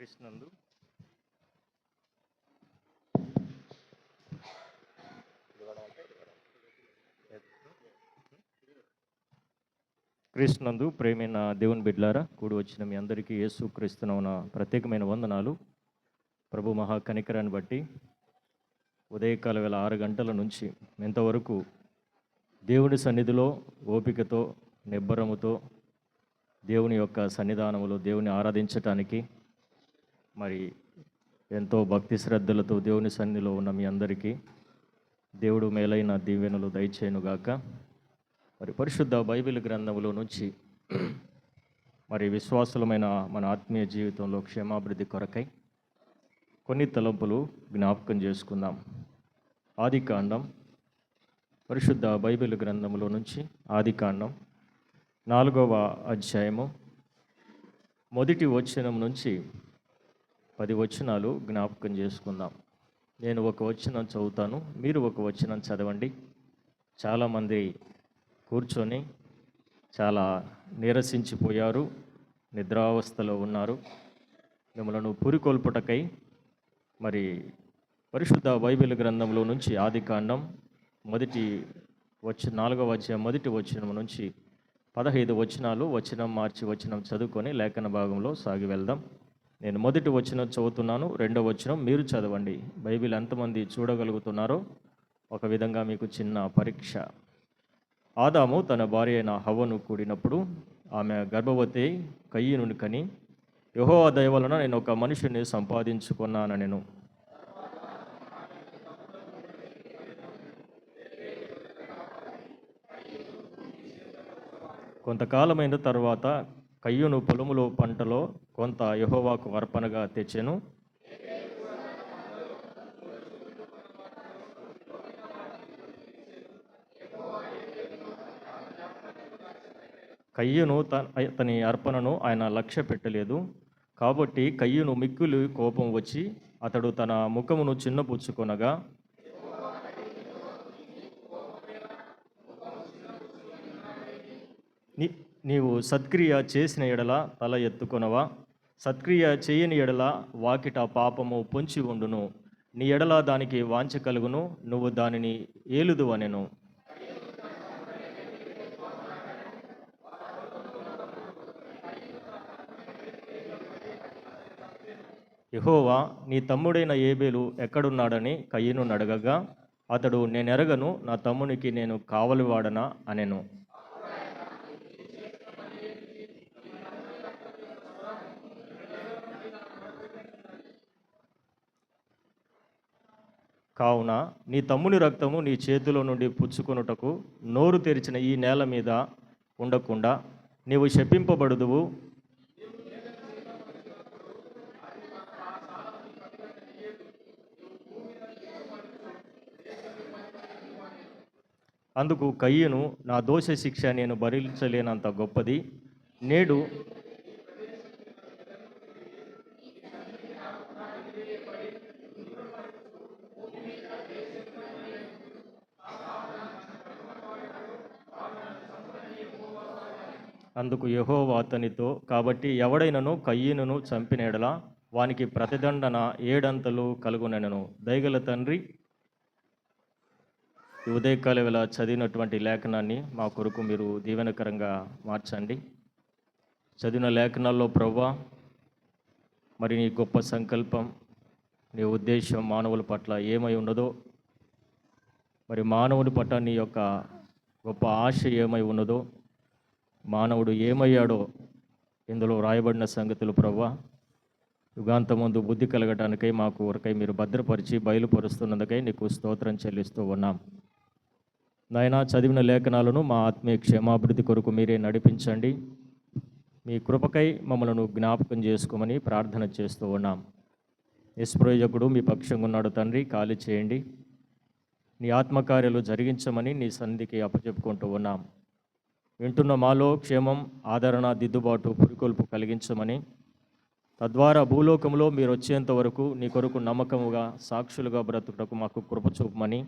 క్రీస్తునందు క్రీస్తునందు ప్రేమైన దేవుని బిడ్డలారా కూడి వచ్చిన మీ అందరికీ యేసు క్రీస్తునవున ప్రత్యేకమైన వందనాలు. ప్రభు మహా కనికరాన్ని బట్టి ఉదయకాల వేళ 6 గంటల నుంచి ఇంతవరకు దేవుని సన్నిధిలో ఓపికతో నిబ్బరముతో దేవుని యొక్క సన్నిధానములో దేవుని ఆరాధించటానికి మరి ఎంతో భక్తి శ్రద్ధలతో దేవుని సన్నిధిలో ఉన్న మీ అందరికీ దేవుడు మేలైన దీవెనలు దయచేయునుగాక. మరి పరిశుద్ధ బైబిల్ గ్రంథములో నుంచి మరి విశ్వాసులమైన మన ఆత్మీయ జీవితంలో క్షేమాభివృద్ధి కొరకై కొన్ని తలంపులు జ్ఞాపకం చేసుకుందాం. ఆదికాండం, పరిశుద్ధ బైబిల్ గ్రంథములో నుంచి ఆదికాండం 4వ అధ్యాయము మొదటి వచనం నుంచి 10 వచనాలు జ్ఞాపకం చేసుకుందాం. నేను ఒక వచనం చదువుతాను, మీరు ఒక వచనం చదవండి. చాలామంది కూర్చొని చాలా నీరసించిపోయారు, నిద్రావస్థలో ఉన్నారు. మిమ్మలను పురికొల్పుటకై మరి పరిశుద్ధ బైబిల్ గ్రంథంలో నుంచి ఆదికాండం 4వ అధ్యాయం మొదటి వచనం నుంచి 15 వచనాలు వచనం మార్చి వచనం చదువుకొని లేఖన భాగంలో సాగి వెళ్దాం. నేను మొదటి వచనం చదువుతున్నాను, రెండవ వచనం మీరు చదవండి. బైబిల్ ఎంతమంది చూడగలుగుతున్నారో ఒక విధంగా మీకు చిన్న పరీక్ష. ఆదాము తన భార్య అయిన హవ్వను కూడినప్పుడు ఆమె గర్భవతి కయ్యీనుని కని, యెహోవా దయ వలన నేను ఒక మనిషిని సంపాదించుకున్నానెను. కొంతకాలమైన తర్వాత కయ్యూను పొలములో పంటలో కొంత యెహోవాకు అర్పణగా తెచ్చెను. కయ్యూను తని అర్పణను ఆయన లక్ష్య పెట్టలేదు. కాబట్టి కయ్యూను మిక్కిలి కోపం వచ్చి అతడు తన ముఖమును చిన్నపుచ్చుకొనగా, నీవు సత్క్రియ చేసిన ఎడల తల ఎత్తుకొనవా? సత్క్రియ చేయని ఎడల వాకిట పాపము పొంచి ఉండును. నీ ఎడల దానికి వాంఛ కలుగును, నువ్వు దానిని ఏలుదువనెను. యెహోవా నీ తమ్ముడైన ఏబేలు ఎక్కడున్నాడని కయ్యను అడగగా, అతడు నేనెరగను, నా తమ్మునికి నేను కావలివాడనా అనెను. కావున నీ తమ్ముని రక్తము నీ చేతిలో నుండి పుచ్చుకొనుటకు నోరు తెరిచిన ఈ నేల మీద ఉండకుండా నీవు శపింపబడుదువు. అందుకు కయ్యను, నా దోష శిక్ష నేను భరించలేనంత గొప్పది. నేడు అందుకు యెహోవా అతనితో, కాబట్టి ఎవడైనను కయ్యీనును చంపిన ఎడల వానికి ప్రతిదండన 7 అంతలు కలుగునెను. దయగల తండ్రి, ఈ ఉదయకాల వేళ చదివినటువంటి లేఖనాన్ని మా కొరకు మీరు దీవెనకరంగా మార్చండి. చదివిన లేఖనాల్లో ప్రభువా, మరి నీ గొప్ప సంకల్పం, నీ ఉద్దేశం మానవుల పట్ల ఏమై ఉన్నదో, మరి మానవుని పట్ల నీ యొక్క గొప్ప ఆశ ఏమై ఉన్నదో, మానవుడు ఏమయ్యాడో ఇందులో రాయబడిన సంగతులు ప్రభువా యుగాంతమందు బుద్ధి కలగటానికై మా కొరకై మీరు భద్రపరిచి బయలుపరుస్తున్నందుకై నీకు స్తోత్రం చెల్లిస్తూ ఉన్నాం. నాయనా, చదివిన లేఖనాలను మా ఆత్మీయ క్షేమాభివృద్ధి కొరకు మీరే నడిపించండి. మీ కృపకై మమ్మలను జ్ఞాపకం చేసుకోమని ప్రార్థన చేస్తూ ఉన్నాం. నిష్ప్రయోజకుడు మీ పక్షంగా ఉన్నాడు తండ్రి, ఖాళీ చేయండి. నీ ఆత్మకార్యాలు జరిగించమని నీ సన్నిధికి అప్పచెప్పుకుంటూ ఉన్నాం. వింటున్న మాలో క్షేమం, ఆదరణ, దిద్దుబాటు, పురికొల్పు కలిగించమని, తద్వారా భూలోకంలో మీరు వచ్చేంత వరకు నీ కొరకు నమ్మకముగా సాక్షులుగా బ్రతుకుటకు మాకు కృప చూపమని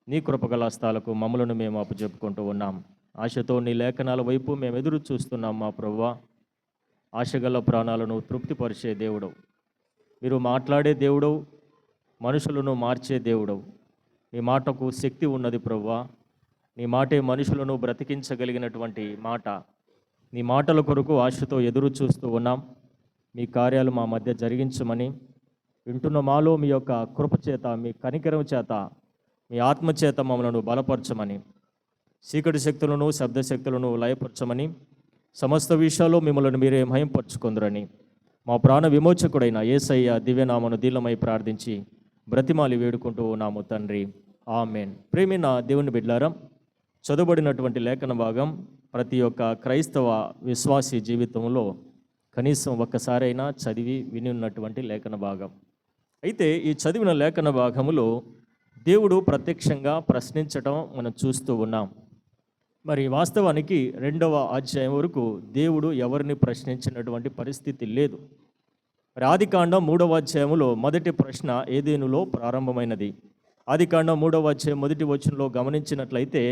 నీ కృపగల హస్తాలకు మమ్మలను మేము అప్పచెప్పుకుంటూ ఉన్నాం. ఆశతో నీ లేఖనాల వైపు మేము ఎదురు చూస్తున్నాం మా ప్రభువా. ఆశగల ప్రాణాలను తృప్తిపరిచే దేవుడు. మీరు మాట్లాడే దేవుడు, మనుషులను మార్చే దేవుడు. నీ మాటకు శక్తి ఉన్నది ప్రభువా. నీ మాటే మనుషులను బ్రతికించగలిగినటువంటి మాట. నీ మాటల కొరకు ఆశతో ఎదురు చూస్తూ ఉన్నాం. మీ కార్యాలు మా మధ్య జరిగించమని, వింటున్న మాలో మీ యొక్క కృప చేత, మీ కనికరం చేత, మీ ఆత్మచేత మమ్మలను బలపరచమని, చీకటి శక్తులను శబ్దశక్తులను లయపరచమని, సమస్త విషయాల్లో మిమ్మల్ని మీరే మహింపరచుకుందరని మా ప్రాణ విమోచకుడైన యేసయ్య దివ్యనామను దీలమై ప్రార్థించి బ్రతిమాలి వేడుకుంటూ ఉన్నాము తండ్రి. ఆమెన్. ప్రేమిన దేవుని బిడ్డలారా, చదువుబడినటువంటి లేఖన భాగం ప్రతి ఒక్క క్రైస్తవ విశ్వాసీ జీవితంలో కనీసం ఒక్కసారైనా చదివి విని ఉన్నటువంటి లేఖన భాగం. అయితే ఈ చదివిన లేఖన భాగములో దేవుడు ప్రత్యక్షంగా ప్రశ్నించటం మనం చూస్తూ ఉన్నాం. మరి వాస్తవానికి 2వ అధ్యాయం వరకు దేవుడు ఎవరిని ప్రశ్నించినటువంటి పరిస్థితి లేదు. మరి ఆదికాండం 3వ అధ్యాయంలో మొదటి ప్రశ్న ఏదేనులో ప్రారంభమైనది. ఆదికాండం 3వ అధ్యాయం మొదటి వచనంలో గమనించినట్లయితే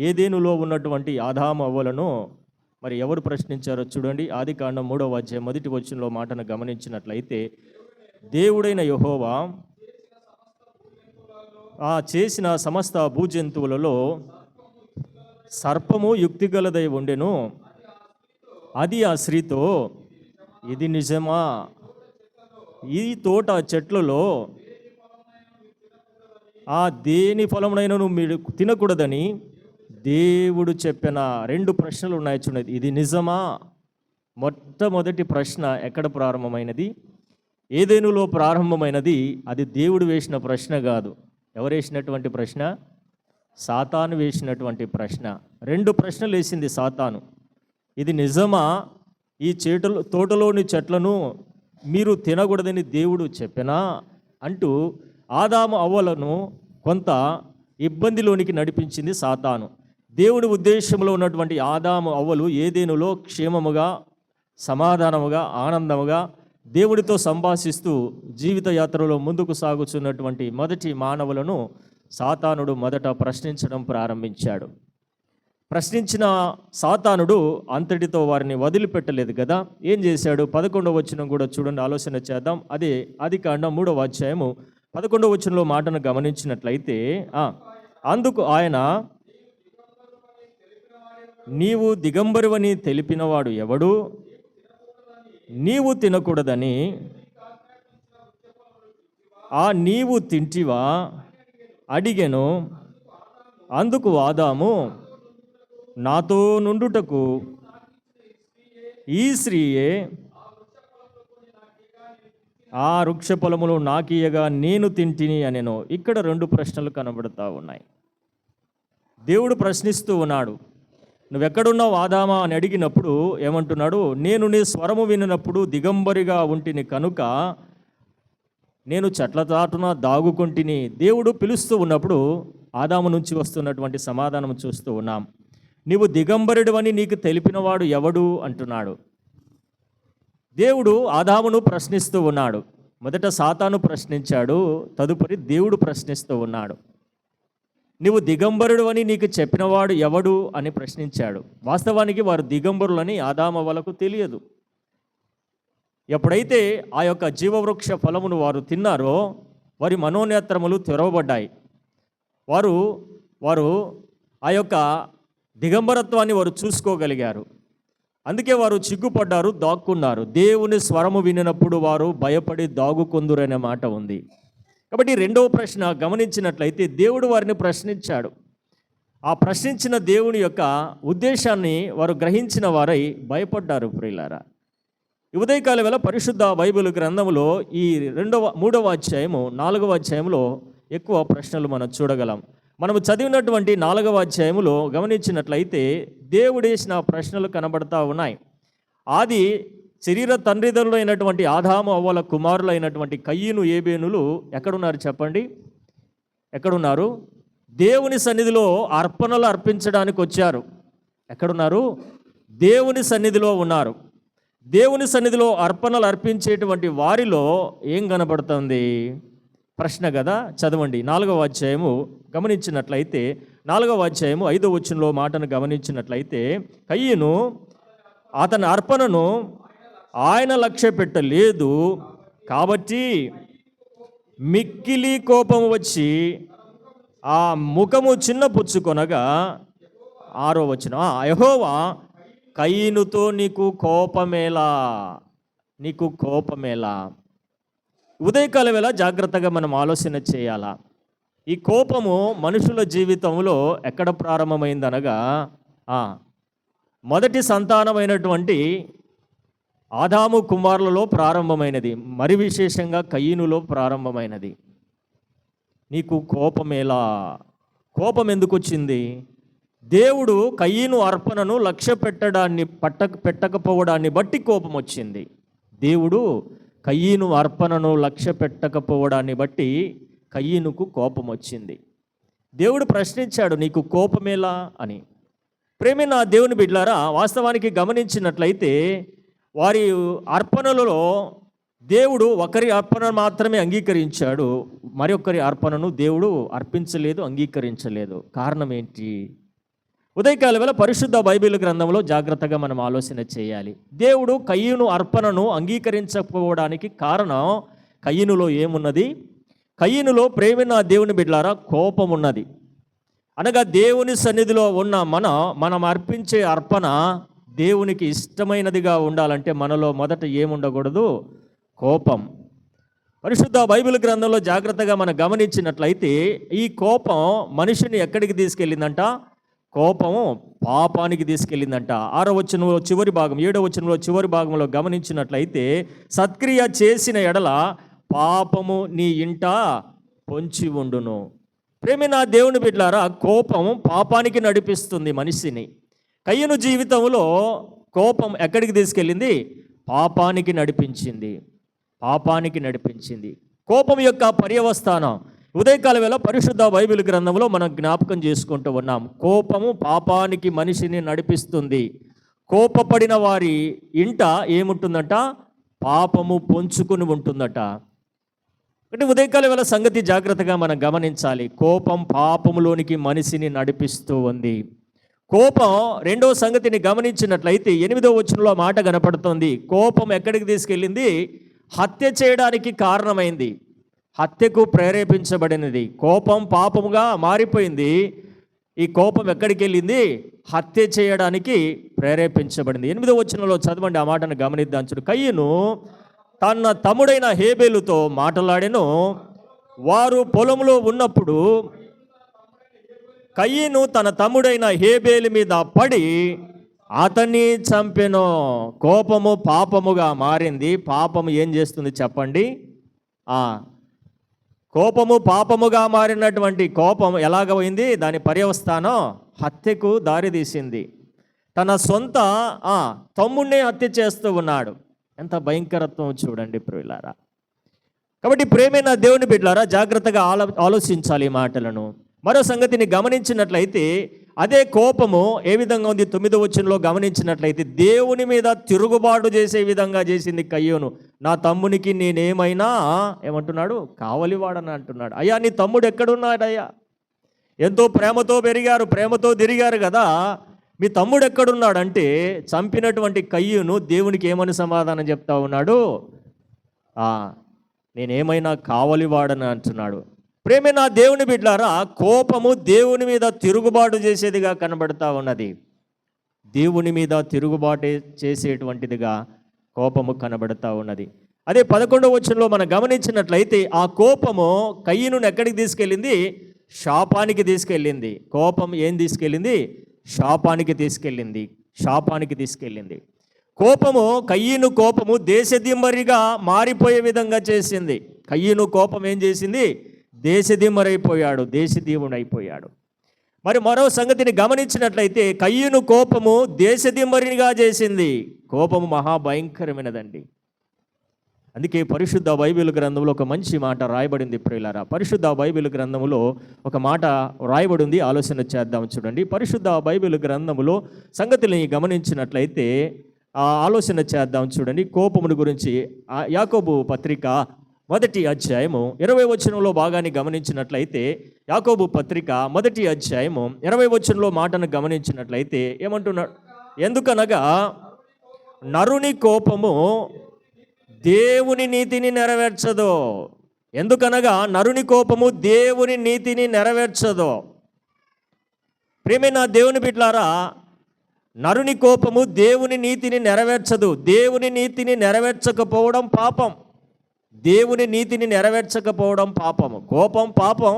ఏదేనులో ఉన్నటువంటి ఆదాము అవ్వలను మరి ఎవరు ప్రశ్నించారో చూడండి. ఆదికాండం 3వ అధ్యాయం మొదటి వచనంలో మాటను గమనించినట్లయితే, దేవుడైన యెహోవా చేసిన సమస్త భూజంతువులలో సర్పము యుక్తిగలదై ఉండెను. అది ఆ స్త్రీతో, ఇది నిజమా? ఈ తోట చెట్లలో దేని ఫలమునైనను మీరు తినకూడదని దేవుడు చెప్పిన 2 ప్రశ్నలు ఉన్నాయి చూడండి. ఇది నిజమా? మొట్టమొదటి ప్రశ్న ఎక్కడ ప్రారంభమైనది? ఏదేనులో ప్రారంభమైనది. అది దేవుడు వేసిన ప్రశ్న కాదు. ఎవరు వేసినటువంటి ప్రశ్న? సాతాను వేసినటువంటి ప్రశ్న. 2 ప్రశ్నలు వేసింది సాతాను. ఇది నిజమా? ఈ తోటలోని చెట్లను మీరు తినకూడదని దేవుడు చెప్పినా అంటూ ఆదాము అవ్వలను కొంత ఇబ్బందిలోనికి నడిపించింది సాతాను. దేవుడి ఉద్దేశంలో ఉన్నటువంటి ఆదాము అవ్వలు ఏదేనులో క్షేమముగా, సమాధానముగా, ఆనందముగా దేవుడితో సంభాషిస్తూ జీవిత యాత్రలో ముందుకు సాగుతున్నటువంటి మొదటి మానవులను సాతానుడు మొదట ప్రశ్నించడం ప్రారంభించాడు. ప్రశ్నించిన సాతానుడు అంతటితో వారిని వదిలిపెట్టలేదు కదా. ఏం చేశాడు? 11వ వచనం కూడా చూడండి, ఆలోచన చేద్దాం. అదే ఆదికాండం 3వ అధ్యాయము 11వ వచనంలో మాటను గమనించినట్లయితే, అందుకు ఆయన, నీవు దిగంబరువని తెలిపినవాడు ఎవడు? నీవు తినకూడదని నీవు తింటివా అడిగెను. అందుకు ఆదాము, నాతో నుండుటకు ఈ స్త్రీయే ఆ వృక్ష ఫలములు నాకియగా నేను తింటిని అనెను. ఇక్కడ 2 ప్రశ్నలు కనబడతా ఉన్నాయి. దేవుడు ప్రశ్నిస్తూ ఉన్నాడు. నువ్వెక్కడున్నావు ఆదామా అని అడిగినప్పుడు ఏమంటున్నాడు? నేను నీ స్వరము వినినప్పుడు దిగంబరిగా ఉంటిని కనుక నేను చెట్ల చాటున దాగుకొంటిని. దేవుడు పిలుస్తూ ఉన్నప్పుడు ఆదాము నుంచి వస్తున్నటువంటి సమాధానం చూస్తూ ఉన్నాం. నీవు దిగంబరుడివని నీకు తెలిపినవాడు ఎవడు అంటున్నాడు. దేవుడు ఆదామును ప్రశ్నిస్తూ ఉన్నాడు. మొదట సాతాను ప్రశ్నించాడు, తదుపరి దేవుడు ప్రశ్నిస్తూ ఉన్నాడు. నీవు దిగంబరుడు అని నీకు చెప్పినవాడు ఎవడు అని ప్రశ్నించాడు. వాస్తవానికి వారు దిగంబరులని ఆదాము వాళ్ళకు తెలియదు. ఎప్పుడైతే ఆ యొక్క జీవవృక్ష ఫలమును వారు తిన్నారో వారి మనోనేత్రములు తెరవబడ్డాయి. వారు ఆ యొక్క దిగంబరత్వాన్ని వారు చూసుకోగలిగారు. అందుకే వారు చిగ్గుపడ్డారు, దాక్కున్నారు. దేవుని స్వరము వినినప్పుడు వారు భయపడి దాగుకొందురనే మాట ఉంది. కాబట్టి 2వ ప్రశ్న గమనించినట్లయితే దేవుడు వారిని ప్రశ్నించాడు. ఆ ప్రశ్నించిన దేవుని యొక్క ఉద్దేశాన్ని వారు గ్రహించిన వారై భయపడ్డారు. ప్రియులారా, ఈ ఉదయకాల వేళ పరిశుద్ధ బైబిల్ గ్రంథంలో ఈ 3వ అధ్యాయము 4వ అధ్యాయంలో ఎక్కువ ప్రశ్నలు మనం చూడగలం. మనము చదివినటువంటి 4వ అధ్యాయములో గమనించినట్లయితే దేవుడేసిన ప్రశ్నలు కనబడతా ఉన్నాయి. ఆది శరీర తండ్రిదండ్రులు అయినటువంటి ఆదాము అవ్వల కుమారులు అయినటువంటి కయ్యను ఏబేనులు ఎక్కడున్నారు చెప్పండి? ఎక్కడున్నారు? దేవుని సన్నిధిలో అర్పణలు అర్పించడానికి వచ్చారు. ఎక్కడున్నారు? దేవుని సన్నిధిలో ఉన్నారు. దేవుని సన్నిధిలో అర్పణలు అర్పించేటువంటి వారిలో ఏం కనబడుతుంది? ప్రశ్న కదా. చదవండి 4వ అధ్యాయము గమనించినట్లయితే 4వ అధ్యాయము 5వ వచనంలో మాటను గమనించినట్లయితే, కయ్యను అతని అర్పణను ఆయన లక్ష్య పెట్టలేదు. కాబట్టి మిక్కిలి కోపం వచ్చి ఆ ముఖము చిన్న పుచ్చుకొనగా 6వ వచనం, యెహోవా కయీనుతో నీకు కోపమేలా, నీకు కోపమేలా. ఉదయకాల వేళ జాగ్రత్తగా మనం ఆలోచన చేయాలా. ఈ కోపము మనుషుల జీవితంలో ఎక్కడ ప్రారంభమైందనగా మొదటి సంతానమైనటువంటి ఆదాము కుమారులలో ప్రారంభమైనది, మరి విశేషంగా కయీనులో ప్రారంభమైనది. నీకు కోపమేలా? కోపం ఎందుకు వచ్చింది? దేవుడు కయీను అర్పణను లక్ష్య పెట్టకపోవడాన్ని బట్టి కోపం వచ్చింది. దేవుడు కయీను అర్పణను లక్ష్య పెట్టకపోవడాన్ని బట్టి కయీనుకు కోపం వచ్చింది. దేవుడు ప్రశ్నించాడు, నీకు కోపమేలా అని. ప్రేమైన దేవుని బిడ్డలారా, వాస్తవానికి గమనించినట్లయితే వారి అర్పణలలో దేవుడు ఒకరి అర్పణ మాత్రమే అంగీకరించాడు, మరొకరి అర్పణను దేవుడు అర్పించలేదు, అంగీకరించలేదు. కారణం ఏంటి? ఉదయకాల వేళ పరిశుద్ధ బైబిల్ గ్రంథంలో జాగ్రత్తగా మనం ఆలోచన చేయాలి. దేవుడు కయీను అర్పణను అంగీకరించకపోవడానికి కారణం కయీనులో ఏమున్నది? కయీనులో ప్రేమైన దేవుని బిడ్డలారా కోపం ఉన్నది. అనగా దేవుని సన్నిధిలో ఉన్న మనం అర్పించే అర్పణ దేవునికి ఇష్టమైనదిగా ఉండాలంటే మనలో మొదట ఏముండకూడదు? కోపం. పరిశుద్ధ బైబిల్ గ్రంథంలో జాగ్రత్తగా మనం గమనించినట్లయితే ఈ కోపం మనిషిని ఎక్కడికి తీసుకెళ్ళిందంట? కోపము పాపానికి తీసుకెళ్ళిందంట. 6వ వచనంలో చివరి భాగం, 7వ వచనంలో చివరి భాగంలో గమనించినట్లయితే సత్క్రియ చేసిన ఎడల పాపము నీ ఇంట పొంచి ఉండును. ప్రేమైన దేవుని బిడ్డలారా, కోపం పాపానికి నడిపిస్తుంది మనిషిని. కయీను జీవితంలో కోపం ఎక్కడికి తీసుకెళ్ళింది? పాపానికి నడిపించింది, పాపానికి నడిపించింది. కోపం యొక్క పర్యవస్థానం ఉదయకాల వేళ పరిశుద్ధ బైబిల్ గ్రంథంలో మనం జ్ఞాపకం చేసుకుంటూ ఉన్నాం. కోపము పాపానికి మనిషిని నడిపిస్తుంది. కోపపడిన వారి ఇంట ఏముంటుందట? పాపము పొంచుకుని ఉంటుందట. అంటే ఉదయకాల వేళ సంగతి జాగ్రత్తగా మనం గమనించాలి. కోపం పాపములోనికి మనిషిని నడిపిస్తూ ఉంది. కోపం రెండవ సంగతిని గమనించినట్లయితే 8వ వచనంలో మాట కనపడుతుంది. కోపం ఎక్కడికి తీసుకెళ్ళింది? హత్య చేయడానికి కారణమైంది, హత్యకు ప్రేరేపించబడినది. కోపం పాపముగా మారిపోయింది. ఈ కోపం ఎక్కడికి వెళ్ళింది? హత్య చేయడానికి ప్రేరేపించబడింది. 8వ వచనంలో చదవండి, ఆ మాటను గమనిద్దాం. చూడు, కయీను తన తమ్ముడైన హేబేలుతో మాట్లాడెను. వారు పొలంలో ఉన్నప్పుడు కయీను తన తమ్ముడైన హేబేలు మీద పడి అతన్ని చంపెను. కోపము పాపముగా మారింది. పాపము ఏం చేస్తుంది చెప్పండి? కోపము పాపముగా మారినటువంటి కోపం ఎలాగైంది? దాని పర్యవస్థానం హత్యకు దారితీసింది. తన సొంత తమ్ముడినే హత్య చేస్తూ ఉన్నాడు. ఎంత భయంకరత్వం చూడండి ప్రియులారా. కాబట్టి ప్రేమైన దేవుని బిడ్డలారా, జాగ్రత్తగా ఆలోచించాలి ఈ మాటలను. మరో సంగతిని గమనించినట్లయితే అదే కోపము ఏ విధంగా ఉంది? 9వ వచనంలో గమనించినట్లయితే దేవుని మీద తిరుగుబాటు చేసే విధంగా చేసింది కయ్యోను. నా తమ్మునికి నేనేమైనా ఏమంటున్నాడు? కావలివాడని అంటున్నాడు. అయ్యా, నీ తమ్ముడు ఎక్కడున్నాడయ్యా? ఎంతో ప్రేమతో పెరిగారు, ప్రేమతో తిరిగారు కదా, మీ తమ్ముడు ఎక్కడున్నాడంటే చంపినటువంటి కయ్యూను దేవునికి ఏమని సమాధానం చెప్తా ఉన్నాడు? నేనేమైనా కావలివాడని అంటున్నాడు. ప్రేమే నా దేవుని బిడ్డలారా, కోపము దేవుని మీద తిరుగుబాటు చేసేదిగా కనబడతా ఉన్నది. దేవుని మీద తిరుగుబాటు చేసేటువంటిదిగా కోపము కనబడతా ఉన్నది. అదే 11వ వచనంలో మనం గమనించినట్లయితే ఆ కోపము కయ్యూనును ఎక్కడికి తీసుకెళ్ళింది? శాపానికి తీసుకెళ్ళింది. కోపం ఏం తీసుకెళ్ళింది? శాపానికి తీసుకెళ్ళింది, శాపానికి తీసుకెళ్ళింది. కోపము, కయ్యూను కోపము దేశదిమ్మరిగా మారిపోయే విధంగా చేసింది. కయ్యూను కోపం ఏం చేసింది? దేశదిమ్మరైపోయాడు, దేశదీవుడైపోయాడు. మరి మరో సంగతిని గమనించినట్లయితే కయ్యూను కోపము దేశదిమ్మరిగా చేసింది. కోపము మహాభయంకరమైనదండి. అందుకే పరిశుద్ధ బైబిల్ గ్రంథంలో ఒక మంచి మాట రాయబడింది ప్రియులారా. పరిశుద్ధ బైబిల్ గ్రంథంలో ఒక మాట రాయబడింది, ఆలోచన చేద్దాం. చూడండి, పరిశుద్ధ బైబిల్ గ్రంథంలో సంగతులని గమనించినట్లయితే ఆలోచన చేద్దాం. చూడండి, కోపమును గురించి యాకోబు పత్రిక 1వ అధ్యాయము 20వ వచనంలో భాగాన్ని గమనించినట్లయితే, యాకోబు పత్రిక 1వ అధ్యాయము 20వ వచనంలో మాటను గమనించినట్లయితే ఏమంటున్నాడు? ఎందుకనగా నరుని కోపము దేవుని నీతిని నెరవేర్చదు. ఎందుకనగా నరుని కోపము దేవుని నీతిని నెరవేర్చదు. ప్రియమైన దేవుని బిడ్డలారా, నరుని కోపము దేవుని నీతిని నెరవేర్చదు. దేవుని నీతిని నెరవేర్చకపోవడం పాపం. దేవుని నీతిని నెరవేర్చకపోవడం పాపము. కోపం పాపం.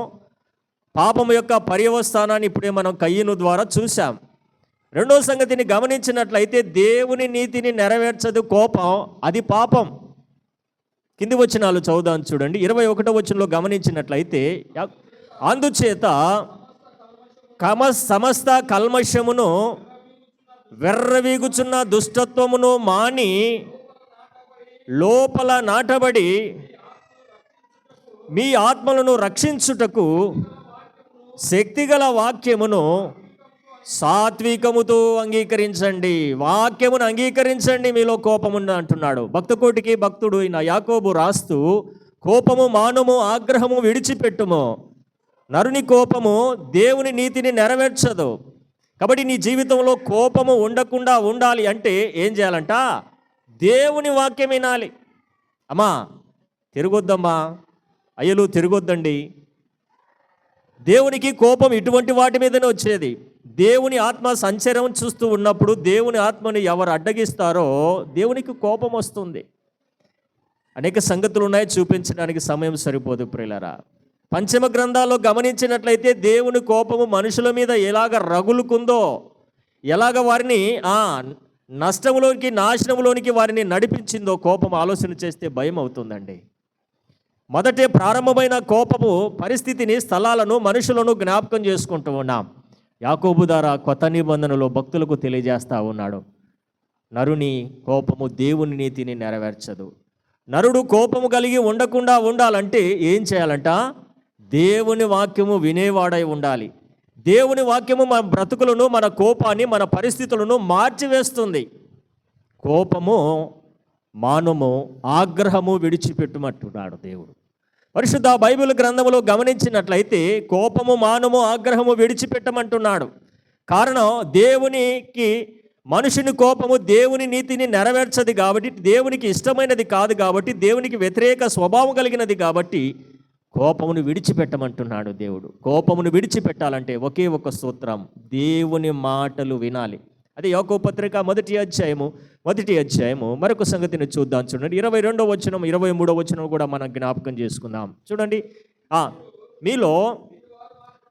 పాపం యొక్క పర్యవస్థానాన్ని ఇప్పుడే మనం కయ్యను ద్వారా చూసాం. రెండో సంగతిని గమనించినట్లయితే దేవుని నీతిని నెరవేర్చదు కోపం, అది పాపం. కింది వచనాలు చదువుదాం చూడండి. 21వ వచనంలో గమనించినట్లయితే, అందుచేత సమస్త కల్మషమును వెర్రవీగుచున్న దుష్టత్వమును మాని లోపల నాటబడి మీ ఆత్మలను రక్షించుటకు శక్తిగల వాక్యమును సాత్వికముతో అంగీకరించండి. వాక్యమును అంగీకరించండి, మీలో కోపమున్న అంటున్నాడు. భక్తకోటికి భక్తుడు అయిన యాకోబు రాస్తూ, కోపము మానుము, ఆగ్రహము విడిచిపెట్టుము. నరుని కోపము దేవుని నీతిని నెరవేర్చదు. కాబట్టి నీ జీవితంలో కోపము ఉండకుండా ఉండాలి అంటే ఏం చేయాలంట? దేవుని వాక్యం వినాలి. అమ్మా తిరగొద్దమ్మా, అయ్యలు తిరగొద్దండి. దేవునికి కోపం ఇటువంటి వాటి మీదనే వచ్చేది. దేవుని ఆత్మ సంచరం చూస్తూ ఉన్నప్పుడు దేవుని ఆత్మని ఎవరు అడ్డగిస్తారో దేవునికి కోపం వస్తుంది. అనేక సంగతులు ఉన్నాయి, చూపించడానికి సమయం సరిపోదు ప్రియులారా. పంచమ గ్రంథాల్లో గమనించినట్లయితే దేవుని కోపము మనుషుల మీద ఎలాగ రగులుకుందో, ఎలాగ వారిని నష్టంలోనికి నాశనంలోనికి వారిని నడిపించిందో కోపం ఆలోచన చేస్తే భయం అవుతుందండి. మొదటే ప్రారంభమైన కోపము పరిస్థితిని, స్థలాలను, మనుషులను జ్ఞాపకం చేసుకుంటూ ఉన్నాం. యాకోబు ద్వారా కొత్త నిబంధనలో భక్తులకు తెలియజేస్తూ ఉన్నాడు, నరుని కోపము దేవుని నీతిని నెరవేర్చదు. నరుడు కోపము కలిగి ఉండకుండా ఉండాలంటే ఏం చేయాలంట? దేవుని వాక్యము వినేవాడై ఉండాలి. దేవుని వాక్యము మన బ్రతుకులను, మన కోపాన్ని, మన పరిస్థితులను మార్చివేస్తుంది. కోపము మానుము, ఆగ్రహము విడిచిపెట్టుమంటున్నాడు దేవుడు. పరిశుద్ధ బైబిల్ గ్రంథంలో గమనించినట్లయితే కోపము మానుము, ఆగ్రహము విడిచిపెట్టమంటున్నాడు. కారణం, దేవునికి మనుషుని కోపము దేవుని నీతిని నెరవేర్చదు కాబట్టి, దేవునికి ఇష్టమైనది కాదు కాబట్టి, దేవునికి వ్యతిరేక స్వభావం కలిగినది కాబట్టి కోపమును విడిచిపెట్టమంటున్నాడు దేవుడు. కోపమును విడిచిపెట్టాలంటే ఒకే ఒక సూత్రం, దేవుని మాటలు వినాలి. అదే యాకోబు పత్రిక మొదటి అధ్యాయము మరొక సంగతిని చూద్దాం చూడండి. 22వ వచనం, 23వ వచనం కూడా మనం జ్ఞాపకం చేసుకుందాం చూడండి.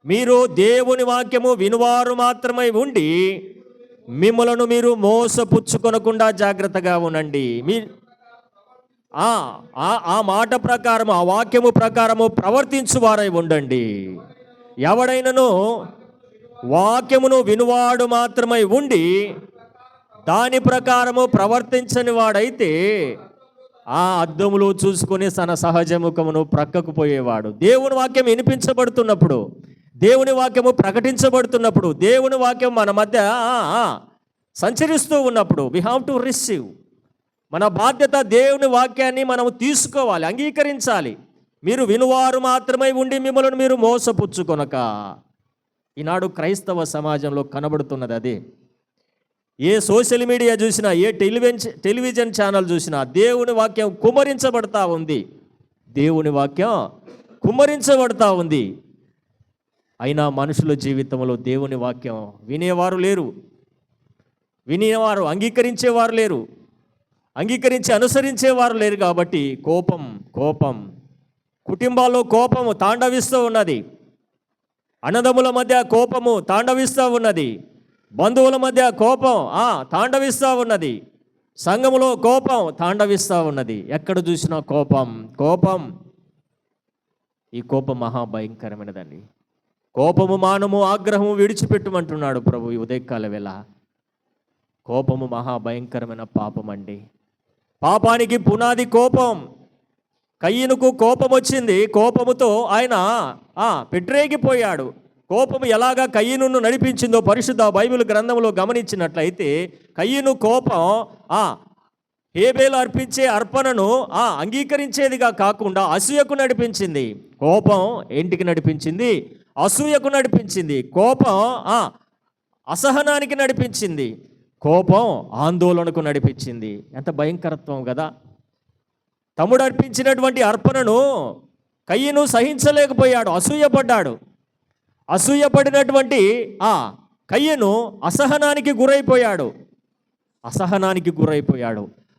మీరు దేవుని వాక్యము వినువారు మాత్రమై ఉండి మిమ్మలను మీరు మోసపుచ్చుకొనకుండా జాగ్రత్తగా ఉండండి. ఆ మాట ప్రకారము, ఆ వాక్యము ప్రకారము ప్రవర్తించువారై ఉండండి. ఎవడైనను వాక్యమును వినువాడు మాత్రమై ఉండి దాని ప్రకారము ప్రవర్తించని వాడైతే ఆ అద్దములో చూసుకొని తన సహజముఖమును ప్రక్కకు పోయేవాడు. దేవుని వాక్యం వినిపించబడుతున్నప్పుడు, దేవుని వాక్యము ప్రకటించబడుతున్నప్పుడు, దేవుని వాక్యం మన మధ్య సంచరిస్తూ ఉన్నప్పుడు వి హ్యావ్ టు రిసీవ్. మన బాధ్యత దేవుని వాక్యాన్ని మనము తీసుకోవాలి, అంగీకరించాలి. మీరు వినువారు మాత్రమై ఉండి మిమ్మల్ని మీరు మోసపుచ్చుకొనక. ఈనాడు క్రైస్తవ సమాజంలో కనబడుతున్నది అదే. ఏ సోషల్ మీడియా చూసినా, ఏ టెలివిజన్ ఛానల్ చూసినా దేవుని వాక్యం కుమ్మరించబడతా ఉంది. దేవుని వాక్యం కుమ్మరించబడతా ఉంది. అయినా మనుషుల జీవితంలో దేవుని వాక్యం వినేవారు లేరు, వినేవారు అంగీకరించేవారు లేరు, అంగీకరించి అనుసరించేవారు లేరు. కాబట్టి కోపం కుటుంబాల్లో కోపము తాండవిస్తూ ఉన్నది. అన్నదమ్ముల మధ్య కోపము తాండవిస్తూ ఉన్నది. బంధువుల మధ్య కోపం తాండవిస్తూ ఉన్నది. సంఘములో కోపం తాండవిస్తూ ఉన్నది. ఎక్కడ చూసినా కోపం. ఈ కోపం మహాభయంకరమైనదండి. కోపము మానము, ఆగ్రహము విడిచిపెట్టుమంటున్నాడు ప్రభు ఈ ఉదయకాల వేళ. కోపము మహాభయంకరమైన పాపం అండి. పాపానికి పునాది కోపం. కయ్యనుకు కోపం వచ్చింది. కోపముతో ఆయన పెట్టరేగిపోయాడు. కోపము ఎలాగా కయ్యనును నడిపించిందో పరిశుద్ధ బైబిల్ గ్రంథంలో గమనించినట్లయితే, కయ్యను కోపం హేబేలు అర్పించే అర్పణను అంగీకరించేదిగా కాకుండా అసూయకు నడిపించింది. కోపం ఏంటికి నడిపించింది? అసూయకు నడిపించింది. కోపం అసహనానికి నడిపించింది. కోపం ఆందోళనకు నడిపించింది. ఎంత భయంకరత్వం కదా. తమ్ముడు అర్పించినటువంటి అర్పణను కయ్యను సహించలేకపోయాడు, అసూయపడ్డాడు. అసూయపడినటువంటి కయ్యను అసహనానికి గురైపోయాడు,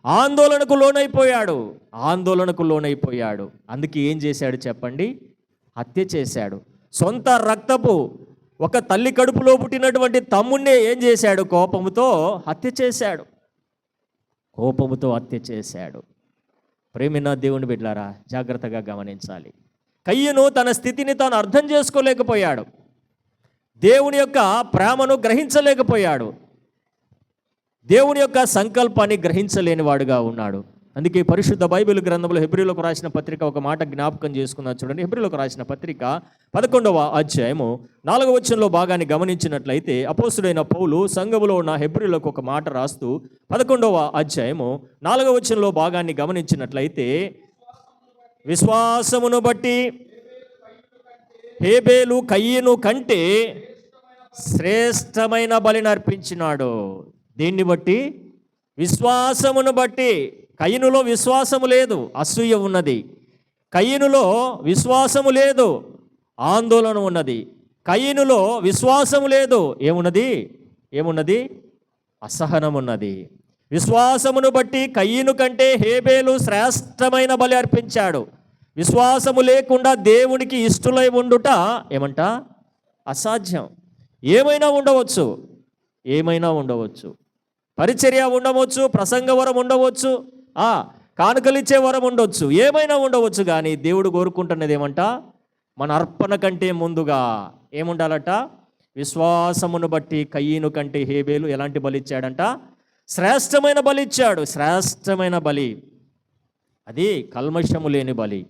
ఆందోళనకు లోనైపోయాడు. అందుకే ఏం చేశాడు చెప్పండి? హత్య చేశాడు. సొంత రక్తపు ఒక తల్లి కడుపులో పుట్టినటువంటి తమ్ముణ్ణే ఏం చేశాడు? కోపముతో హత్య చేశాడు. ప్రేమిన దేవుని బిడ్డలారా, జాగ్రత్తగా గమనించాలి. కయ్యను తన స్థితిని తాను అర్థం చేసుకోలేకపోయాడు, దేవుని యొక్క ప్రేమను గ్రహించలేకపోయాడు, దేవుని యొక్క సంకల్పాన్ని గ్రహించలేని వాడుగా ఉన్నాడు. అందుకే పరిశుద్ధ బైబిల్ గ్రంథంలో హెబ్రీయులకు రాసిన పత్రిక ఒక మాట జ్ఞాపకం చేసుకుందాం. చూడండి, హెబ్రీయులకు రాసిన పత్రిక 11వ అధ్యాయము 4వ వచనంలో భాగాన్ని గమనించినట్లయితే అపోస్తుడైన పౌలు సంఘములో ఉన్న హెబ్రీయులకు ఒక మాట రాస్తూ 11వ అధ్యాయము 4వ వచనంలో భాగాన్ని గమనించినట్లయితే, విశ్వాసమును బట్టి హేబేలు కయ్యను కంటే శ్రేష్టమైన బలిని అర్పించినాడు. దీన్ని బట్టి, విశ్వాసమును బట్టి. కయ్యనులో విశ్వాసము లేదు, అసూయ ఉన్నది. కయ్యనులో విశ్వాసము లేదు, ఆందోళన ఉన్నది. కయ్యనులో విశ్వాసము లేదు, ఏమున్నది? అసహనం ఉన్నది. విశ్వాసమును బట్టి కయ్యను కంటే హేబేలు శ్రేష్టమైన బలి అర్పించాడు. విశ్వాసము లేకుండా దేవునికి ఇష్టలై ఉండుట అసాధ్యం. ఏమైనా ఉండవచ్చు, పరిచర్య ఉండవచ్చు, ప్రసంగ వరం ఉండవచ్చు, కానుకలిచ్చే వరం ఉండవచ్చు, ఏమైనా ఉండవచ్చు. కానీ దేవుడు కోరుకుంటున్నది మన అర్పణ కంటే ముందుగా ఏముండాలట? విశ్వాసమును బట్టి కయ్యను కంటే హేబేలు ఎలాంటి బలి ఇచ్చాడంట? శ్రేష్టమైన బలి ఇచ్చాడు. శ్రేష్టమైన బలి అది కల్మషము లేని బలి,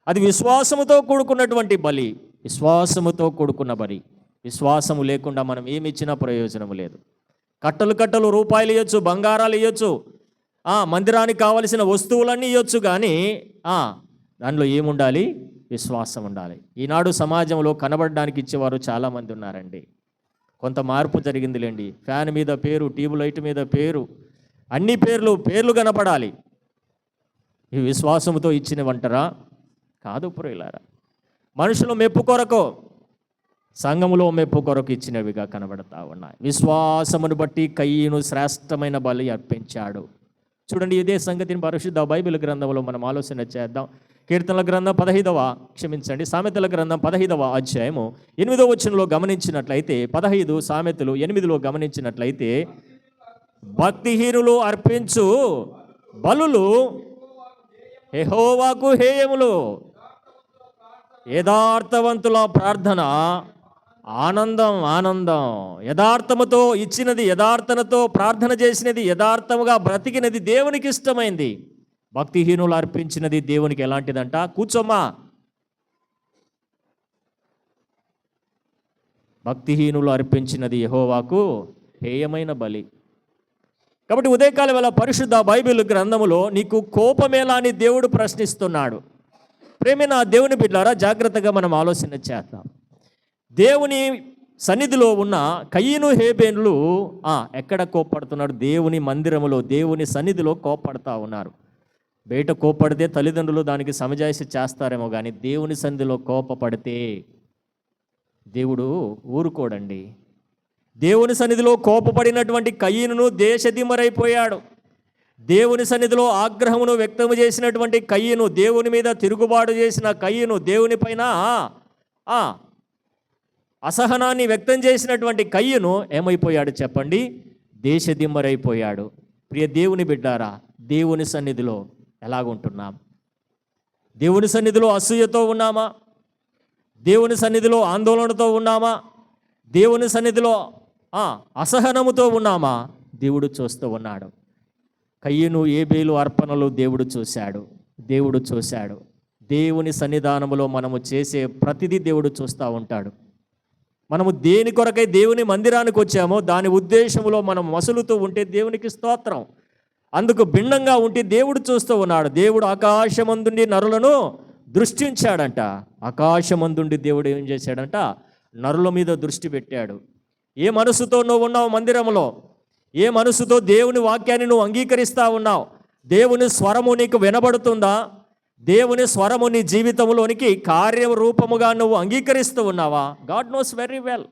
అది విశ్వాసముతో కూడుకున్నటువంటి బలి, విశ్వాసముతో కూడుకున్న బలి. విశ్వాసము లేకుండా మనం ఏమి ఇచ్చినా ప్రయోజనం లేదు. కట్టలు రూపాయలు ఇవ్వచ్చు, బంగారాలు ఇవ్వచ్చు, మందిరానికి కావలసిన వస్తువులన్నీ ఇవ్వచ్చు, కానీ దానిలో ఏముండాలి? విశ్వాసం ఉండాలి. ఈనాడు సమాజంలో కనబడడానికి ఇచ్చేవారు చాలామంది ఉన్నారండి. కొంత మార్పు జరిగిందిలేండి. ఫ్యాన్ మీద పేరు, ట్యూబ్ లైట్ మీద పేరు, అన్ని పేర్లు కనపడాలి. ఈ విశ్వాసంతో ఇచ్చినవంటారా? కాదు ప్రియులారా. మనుషులు మెప్పు కొరకు, సంఘములో మెప్పు కొరకు ఇచ్చినవిగా కనబడతా ఉన్నాయి. విశ్వాసమును బట్టి కయ్యను శ్రేష్టమైన బలి అర్పించాడు. చూడండి, ఇదే సంగతిని పరిశుద్ధ బైబిల్ గ్రంథంలో మనం ఆలోచన చేద్దాం. కీర్తనల గ్రంథం సామెతల గ్రంథం 15వ అధ్యాయము 8వ వచనంలో గమనించినట్లయితే, 15 సామెతలు 8లో గమనించినట్లయితే, భక్తిహీనులు అర్పించు బలులు యెహోవాకు హేయములు, యథార్థవంతుల ప్రార్థన ఆనందం. యథార్థముతో ఇచ్చినది, యథార్థనతో ప్రార్థన చేసినది, యథార్థముగా బ్రతికినది దేవునికి ఇష్టమైంది. భక్తిహీనులు అర్పించినది దేవునికి ఎలాంటిదంట? కూర్చోమ్మా. భక్తిహీనులు అర్పించినది యెహోవాకు హేయమైన బలి. కాబట్టి ఉదయకాల వేళ పరిశుద్ధ బైబిల్ గ్రంథములో నీకు కోపమేలా అని దేవుడు ప్రశ్నిస్తున్నాడు. ప్రేమైన దేవుని బిడ్డలారా, జాగ్రత్తగా మనం ఆలోచన చేద్దాం. దేవుని సన్నిధిలో ఉన్న కయ్యను హేబేలు ఎక్కడ కోప్పడుతున్నాడు? దేవుని మందిరములో, దేవుని సన్నిధిలో కోప్పడతా ఉన్నారు. బయట కోప్పడితే తల్లిదండ్రులు దానికి సమజాయిషి చేస్తారేమో, కానీ దేవుని సన్నిధిలో కోపపడితే దేవుడు ఊరుకోడండి. దేవుని సన్నిధిలో కోపపడినటువంటి కయ్యను దేశదిమ్మరైపోయాడు. దేవుని సన్నిధిలో ఆగ్రహమును వ్యక్తము చేసినటువంటి కయ్యను, దేవుని మీద తిరుగుబాటు చేసిన కయ్యను, దేవుని పైన అసహనాన్ని వ్యక్తం చేసినటువంటి కయ్యను ఏమైపోయాడు చెప్పండి? దేశదిమ్మరైపోయాడు. ప్రియ దేవుని బిడ్డారా, దేవుని సన్నిధిలో ఎలాగుంటున్నాం? దేవుని సన్నిధిలో అసూయతో ఉన్నామా? దేవుని సన్నిధిలో ఆందోళనతో ఉన్నామా? దేవుని సన్నిధిలో అసహనముతో ఉన్నామా? దేవుడు చూస్తూ ఉన్నాడు. కయ్యను హేబేలు అర్పణలు దేవుడు చూశాడు. దేవుని సన్నిధానములో మనము చేసే ప్రతిదీ దేవుడు చూస్తూ ఉంటాడు. మనము దేని కొరకై దేవుని మందిరానికి వచ్చామో దాని ఉద్దేశంలో మనం మసులుతూ ఉంటే దేవునికి స్తోత్రం. అందుకు భిన్నంగా ఉంటే దేవుడు చూస్తూ ఉన్నాడు. దేవుడు ఆకాశమందుండి నరులను దృష్టించాడంట. ఆకాశమందుండి దేవుడు ఏం చేశాడంట? నరుల మీద దృష్టి పెట్టాడు. ఏ మనసుతో నువ్వు ఉన్నావు మందిరంలో, ఏ మనసుతో దేవుని వాక్యాన్ని నువ్వు అంగీకరిస్తూ ఉన్నావు? దేవుని స్వరము నీకు వినబడుతుందా? దేవుని స్వరము నీ జీవితంలోనికి కార్యరూపముగా నువ్వు అంగీకరిస్తూ ఉన్నావా? God knows very well.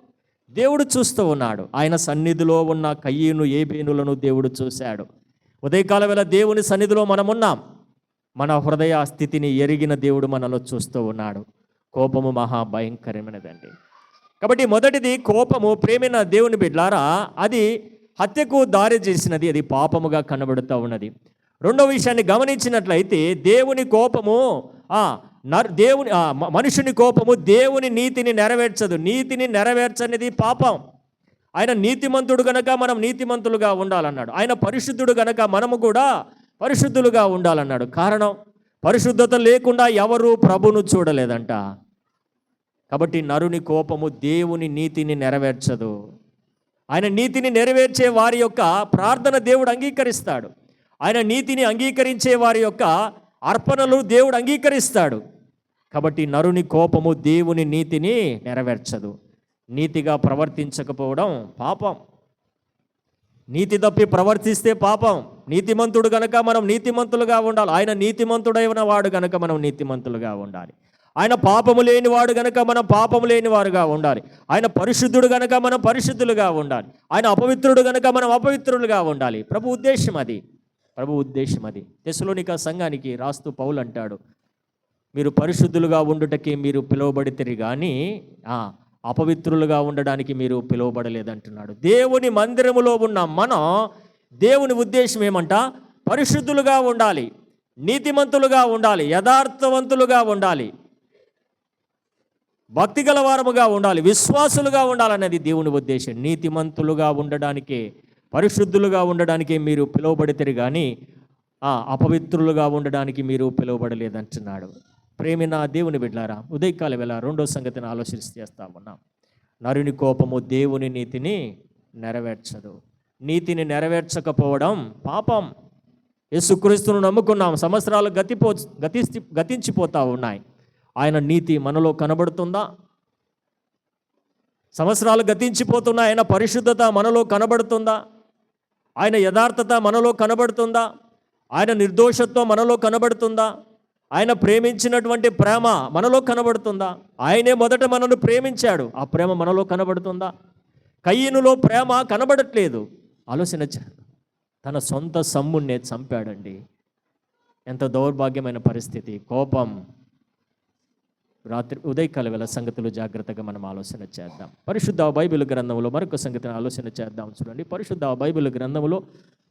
దేవుడు చూస్తూ ఉన్నాడు. ఆయన సన్నిధిలో ఉన్న కయ్యను ఏబేనులను దేవుడు చూశాడు. ఉదయకాల వేళ దేవుని సన్నిధిలో మనమున్నాం. మన హృదయ స్థితిని ఎరిగిన దేవుడు మనలో చూస్తూ ఉన్నాడు. కోపము మహాభయంకరమైనదండి. కాబట్టి మొదటిది కోపము. ప్రేమైన దేవుని బిడ్డలారా, అది హత్యకు దారి చేసినది, అది పాపముగా కనబడుతూ ఉన్నది. రెండవ విషయాన్ని గమనించినట్లయితే దేవుని కోపము మనుషుని కోపము దేవుని నీతిని నెరవేర్చదు. నీతిని నెరవేర్చనిది పాపం. ఆయన నీతిమంతుడు గనక మనం నీతిమంతులుగా ఉండాలన్నాడు. ఆయన పరిశుద్ధుడు గనక మనము కూడా పరిశుద్ధులుగా ఉండాలన్నాడు. కారణం, పరిశుద్ధత లేకుండా ఎవరు ప్రభును చూడలేదంట. కాబట్టి నరుని కోపము దేవుని నీతిని నెరవేర్చదు. ఆయన నీతిని నెరవేర్చే వారి యొక్క ప్రార్థన దేవుడు అంగీకరిస్తాడు. ఆయన నీతిని అంగీకరించే వారి యొక్క అర్పణలు దేవుడు అంగీకరిస్తాడు. కాబట్టి నరుని కోపము దేవుని నీతిని నెరవేర్చదు. నీతిగా ప్రవర్తించకపోవడం పాపం. నీతి తప్పి ప్రవర్తిస్తే పాపం. నీతిమంతుడు గనక మనం నీతిమంతులుగా ఉండాలి. ఆయన నీతిమంతుడైన వాడు గనక మనం నీతిమంతులుగా ఉండాలి. ఆయన పాపము లేనివాడు గనక మనం పాపము లేనివారుగా ఉండాలి. ఆయన పరిశుద్ధుడు గనక మనం పరిశుద్ధులుగా ఉండాలి. ఆయన అపవిత్రుడు గనక మనం అపవిత్రులుగా ఉండాలి. ప్రభు ఉద్దేశం అది. తెస్సలోనిక సంఘానికి రాస్తూ పౌలు అంటాడు, మీరు పరిశుద్ధులుగా ఉండుటకి మీరు పిలువబడితే కానీ అపవిత్రులుగా ఉండడానికి మీరు పిలువబడలేదంటున్నాడు. దేవుని మందిరములో ఉన్న మనం, దేవుని ఉద్దేశం ఏమంట? పరిశుద్ధులుగా ఉండాలి, నీతిమంతులుగా ఉండాలి, యథార్థవంతులుగా ఉండాలి, భక్తి గలవారముగా ఉండాలి, విశ్వాసులుగా ఉండాలనేది దేవుని ఉద్దేశం. నీతిమంతులుగా ఉండడానికే, పరిశుద్ధులుగా ఉండడానికే మీరు పిలువబడితే కానీ అపవిత్రులుగా ఉండడానికి మీరు పిలువబడలేదంటున్నాడు. ప్రేమిన దేవుని బిడ్డలారా, ఉదయకాల వేళ రెండో సంగతిని చేస్తా ఉన్నాం. నరుని కోపము దేవుని నీతిని నెరవేర్చదు. నీతిని నెరవేర్చకపోవడం పాపం. యేసుక్రీస్తును నమ్ముకున్నాం, సంవత్సరాలు గతించిపోతా ఉన్నాయి. ఆయన నీతి మనలో కనబడుతుందా? సంవత్సరాలు గతించిపోతున్నాయి. ఆయన పరిశుద్ధత మనలో కనబడుతుందా? ఆయన యథార్థత మనలో కనబడుతుందా? ఆయన నిర్దోషత్వం మనలో కనబడుతుందా? ఆయన ప్రేమించినటువంటి ప్రేమ మనలో కనబడుతుందా? ఆయనే మొదట మనల్ని ప్రేమించాడు. ఆ ప్రేమ మనలో కనబడుతుందా? కయ్యనులో ప్రేమ కనబడట్లేదు. ఆలోచించాడు. తన సొంత సమ్మున్నే చంపాడండి. ఎంత దౌర్భాగ్యమైన పరిస్థితి. కోపం. ఉదయకాల వేళ సంగతులు జాగ్రత్తగా మనం ఆలోచన చేద్దాం. పరిశుద్ధ బైబిల్ గ్రంథంలో మరొక సంగతిని ఆలోచన చేద్దాం. చూడండి, పరిశుద్ధ బైబిల్ గ్రంథంలో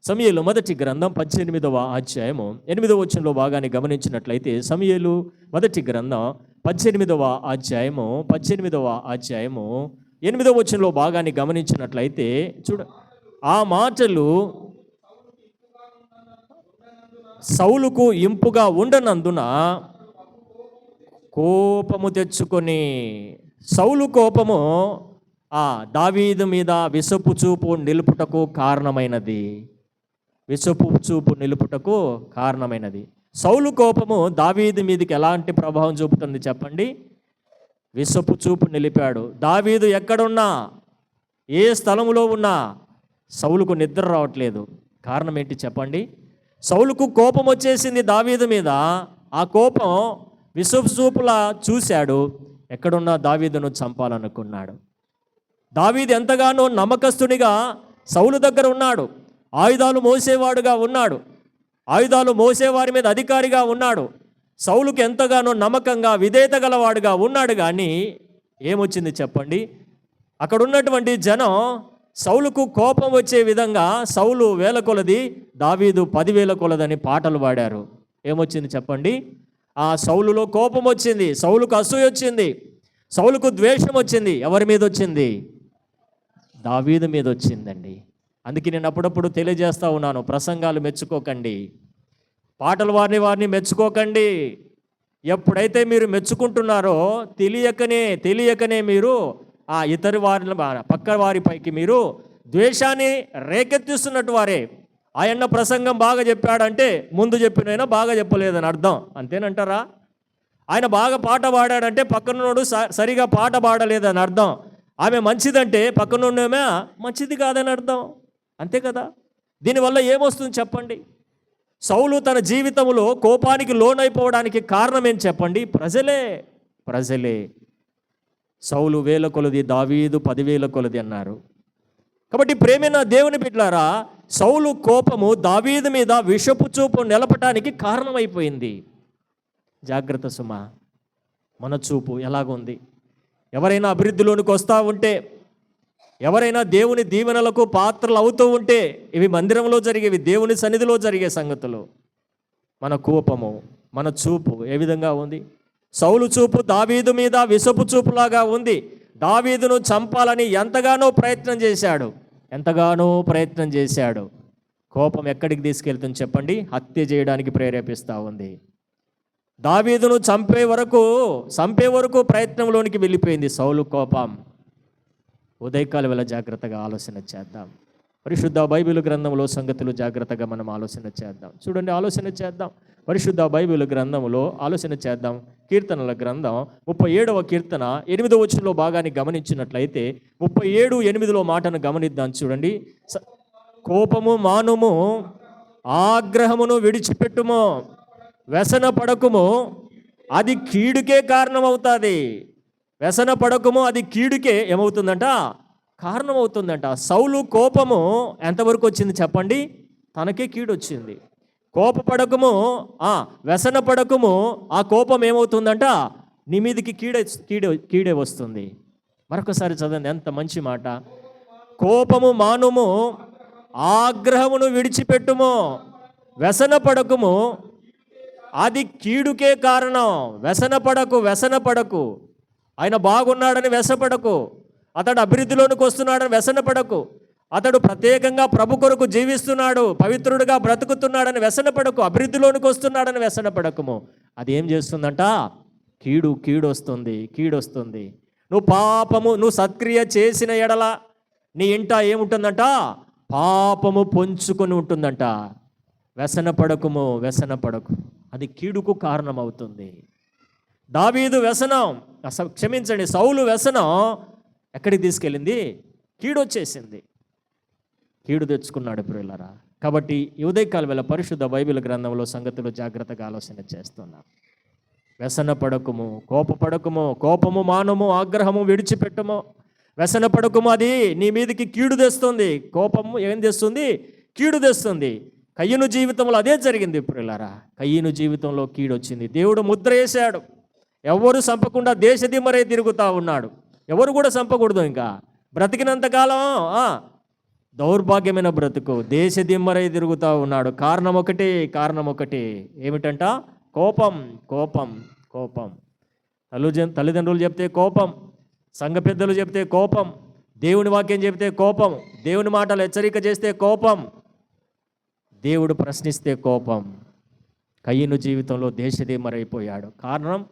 సమూయేలు మొదటి గ్రంథం 18వ అధ్యాయము 8వ వచనంలో భాగాన్ని గమనించినట్లయితే, సమూయేలు మొదటి గ్రంథం 18వ అధ్యాయము 8వ వచనంలో భాగాన్ని గమనించినట్లయితే ఆ మాటలు సౌలుకు ఇంపుగా ఉండనందున కోపము తెచ్చుకొని, సౌలు కోపము దావీదు మీద విసపు చూపు నిలుపుటకు కారణమైనది. సౌలు కోపము దావీదు మీదకి ఎలాంటి ప్రభావం చూపుతుంది చెప్పండి? విసపు చూపు నిలిపాడు. దావీదు ఎక్కడున్నా, ఏ స్థలంలో ఉన్నా సౌలుకు నిద్ర రావట్లేదు. కారణం ఏంటి చెప్పండి? సౌలుకు కోపం వచ్చేసింది దావీదు మీద. ఆ కోపం విసపు చూపులా చూశాడు. ఎక్కడున్నా దావీదును చంపాలనుకున్నాడు. దావీదు ఎంతగానో నమ్మకస్తునిగా సౌలు దగ్గర ఉన్నాడు. ఆయుధాలు మోసేవాడుగా ఉన్నాడు. ఆయుధాలు మోసేవారి మీద అధికారిగా ఉన్నాడు. సౌలుకు ఎంతగానో నమ్మకంగా విధేయత గలవాడుగా ఉన్నాడు. కానీ ఏమొచ్చింది చెప్పండి? అక్కడ ఉన్నటువంటి జనం సౌలుకు కోపం వచ్చే విధంగా సౌలు 1000 కొలది, దావీదు 10,000 కొలదని పాటలు పాడారు. ఏమొచ్చింది చెప్పండి? ఆ సౌలులో కోపం వచ్చింది, సౌలుకు అసూయ వచ్చింది, సౌలుకు ద్వేషం వచ్చింది. ఎవరి మీద వచ్చింది? దావీదు మీద వచ్చిందండి. అందుకే నేను అప్పుడప్పుడు తెలియజేస్తూ ఉన్నాను, ప్రసంగాలు మెచ్చుకోకండి, పాటలు వారిని మెచ్చుకోకండి. ఎప్పుడైతే మీరు మెచ్చుకుంటున్నారో తెలియకనే మీరు ఇతరు వారి పక్క వారిపైకి మీరు ద్వేషాన్ని రేకెత్తిస్తున్నట్టు వారే. ఆయన ప్రసంగం బాగా చెప్పాడంటే ముందు చెప్పినైనా బాగా చెప్పలేదని అర్థం. అంతేనంటారా? ఆయన బాగా పాట పాడాడంటే పక్కనోడు సరిగా పాట పాడలేదని అర్థం. ఆమె మంచిదంటే పక్కనుండేమే మంచిది కాదని అర్థం. అంతే కదా. దీనివల్ల ఏమొస్తుంది చెప్పండి? సౌలు తన జీవితంలో కోపానికి లోనైపోవడానికి కారణం ఏం చెప్పండి? ప్రజలే. సౌలు 1000 కొలది, దావీదు 10,000 కొలది అన్నారు. కాబట్టి ప్రేమైన దేవుని బిడ్డలారా, సౌలు కోపము దావీదు మీద విషపు చూపు నిలపటానికి కారణమైపోయింది. జాగ్రత్త సుమా, మన చూపు ఎలాగుంది? ఎవరైనా అభివృద్ధిలోనికి వస్తూ ఉంటే, ఎవరైనా దేవుని దీవెనలకు పాత్రలు అవుతూ ఉంటే, ఇవి మందిరంలో జరిగేవి, దేవుని సన్నిధిలో జరిగే సంగతులు. మన కోపము, మన చూపు ఏ విధంగా ఉంది? సౌలు చూపు దావీదు మీద విషపు చూపులాగా ఉంది. దావీదును చంపాలని ఎంతగానో ప్రయత్నం చేశాడు. కోపం ఎక్కడికి తీసుకెళ్తుంది చెప్పండి? హత్య చేయడానికి ప్రేరేపిస్తూ ఉంది. దావీదును చంపే వరకు ప్రయత్నంలోనికి వెళ్ళిపోయింది సౌలు కోపం. ఉదయకాల వేళ జాగ్రత్తగా ఆలోచన చేద్దాం. పరిశుద్ధ బైబిల్ గ్రంథంలో సంగతులు జాగ్రత్తగా మనం ఆలోచన చేద్దాం. చూడండి, ఆలోచన చేద్దాం. పరిశుద్ధ బైబిల్ గ్రంథంలో ఆలోచన చేద్దాం. కీర్తనల గ్రంథం 37వ కీర్తన 8వ వచనంలో భాగాన్ని గమనించినట్లయితే 37:8లో మాటను గమనిద్దాం. చూడండి, కోపము మానుము, ఆగ్రహమును విడిచిపెట్టుము, వ్యసన పడకుము, అది కీడుకే కారణమవుతుంది. వ్యసన పడకుము, అది కీడుకే ఏమవుతుందంట? కారణమవుతుందంట. సౌలు కోపము ఎంతవరకు వచ్చింది చెప్పండి? తనకే కీడు వచ్చింది. కోపపడకము, వ్యసన పడకము, ఆ కోపం ఏమవుతుందంట? నీ మీదికి కీడే వస్తుంది. మరొకసారి చదవండి, ఎంత మంచి మాట. కోపము మానుము, ఆగ్రహమును విడిచిపెట్టుము, వ్యసన పడకము, అది కీడుకే కారణం. వ్యసన పడకు. ఆయన బాగున్నాడని వ్యసపడకు. అతడు అభివృద్ధిలోనికి వస్తున్నాడని వ్యసనపడకు. అతడు ప్రత్యేకంగా ప్రభు కొరకు జీవిస్తున్నాడు, పవిత్రుడిగా బ్రతుకుతున్నాడని వ్యసనపడకు. అభివృద్ధిలోనికి వస్తున్నాడని వ్యసనపడకము. అది ఏం చేస్తుందంట? కీడొస్తుంది. నువ్వు సత్క్రియ చేసిన ఎడల నీ ఇంట ఏముంటుందంట? పాపము పొంచుకొని ఉంటుందంట. వ్యసనపడకు. అది కీడుకు కారణమవుతుంది. దావీదు వ్యసనం, సౌలు వ్యసనం ఎక్కడికి తీసుకెళ్ళింది? కీడొచ్చేసింది. కీడు తెచ్చుకున్నాడు ప్రియులారా. కాబట్టి ఈ ఉదయకాల వేళ పరిశుద్ధ బైబిల్ గ్రంథంలో సంగతులు జాగ్రత్తగా ఆలోచన చేస్తున్నాం. వ్యసన పడకము, కోపపడకము, కోపము మానము, ఆగ్రహము విడిచిపెట్టము. వ్యసన పడకము, అది నీ మీదకి కీడు తెస్తుంది. కోపము ఏం తెస్తుంది? కీడు తెస్తుంది. కయ్యను జీవితంలో అదే జరిగింది ప్రియులారా. కయ్యను జీవితంలో కీడు వచ్చింది. దేవుడు ముద్ర వేశాడు. ఎవరు చంపకుండా దేశదిమ్మరై తిరుగుతూ ఉన్నాడు. ఎవరు కూడా చంపకూడదు. ఇంకా బ్రతికినంతకాలం దౌర్భాగ్యమైన బ్రతుకు, దేశదిమ్మరై తిరుగుతూ ఉన్నాడు. కారణం ఒకటి ఏమిటంట? కోపం. తల్లిదండ్రులు చెప్తే కోపం, సంఘ పెద్దలు చెప్తే కోపం, దేవుని వాక్యం చెప్తే కోపం, దేవుని మాటలు హెచ్చరిక చేస్తే కోపం, దేవుడు ప్రశ్నిస్తే కోపం. కయ్యను జీవితంలో దేశదిమ్మరైపోయాడు. కారణం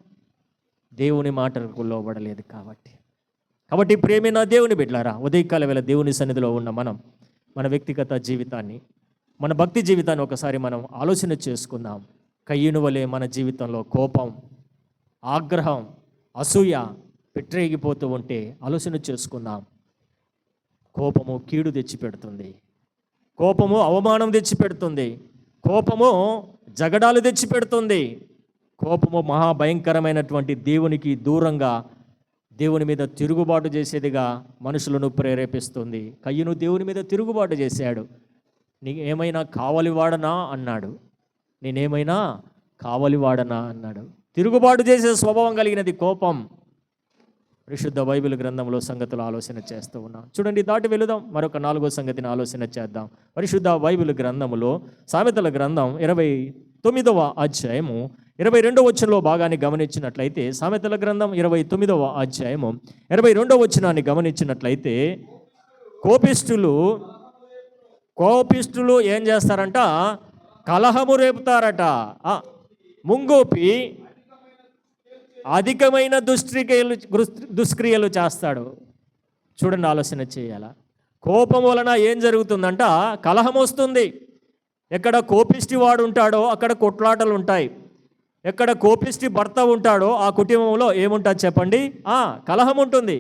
దేవుని మాటలకు లోబడలేదు కాబట్టి ప్రేమైన దేవుని బిడ్డలారా, ఉదయకాల వేళ దేవుని సన్నిధిలో ఉన్న మనం మన వ్యక్తిగత జీవితాన్ని, మన భక్తి జీవితాన్ని ఒకసారి మనం ఆలోచన చేసుకుందాం. కయ్యను వలె మన జీవితంలో కోపం, ఆగ్రహం, అసూయ పెట్టరేగిపోతూ ఉంటే ఆలోచన చేసుకుందాం. కోపము కీడు తెచ్చిపెడుతుంది. కోపము అవమానం తెచ్చిపెడుతుంది. కోపము జగడాలు తెచ్చిపెడుతుంది. కోపము మహాభయంకరమైనటువంటి దేవునికి దూరంగా, దేవుని మీద తిరుగుబాటు చేసేదిగా మనుషులను ప్రేరేపిస్తుంది. కయ్యను దేవుని మీద తిరుగుబాటు చేశాడు. నేనేమైనా కావలివాడనా అన్నాడు. తిరుగుబాటు చేసే స్వభావం కలిగినది కోపం. పరిశుద్ధ బైబిల్ గ్రంథంలో సంగతులు ఆలోచన చేస్తూ ఉన్నాం. చూడండి, దాటి వెళుదాం. మరొక 4వ సంగతిని ఆలోచన చేద్దాం. పరిశుద్ధ బైబిల్ గ్రంథములో సామెతల గ్రంథం 29వ అధ్యాయము 22వ వచనంలో భాగాన్ని గమనించినట్లయితే, సామెతల గ్రంథం 29వ అధ్యాయము 22వ వచనాన్ని గమనించినట్లయితే, కోపిష్ఠులు ఏం చేస్తారంట? కలహము రేపుతారట. ముంగోపి అధికమైన దుష్క్రియలు చేస్తాడు. చూడండి, ఆలోచన చేయాల. కోపం వలన ఏం జరుగుతుందంట? కలహం వస్తుంది. ఎక్కడ కోపిష్టి వాడు ఉంటాడో అక్కడ కొట్లాటలు ఉంటాయి. ఎక్కడ కోపిష్టి భర్త ఉంటాడో ఆ కుటుంబంలో ఏముంటుంది చెప్పండి? కలహం ఉంటుంది.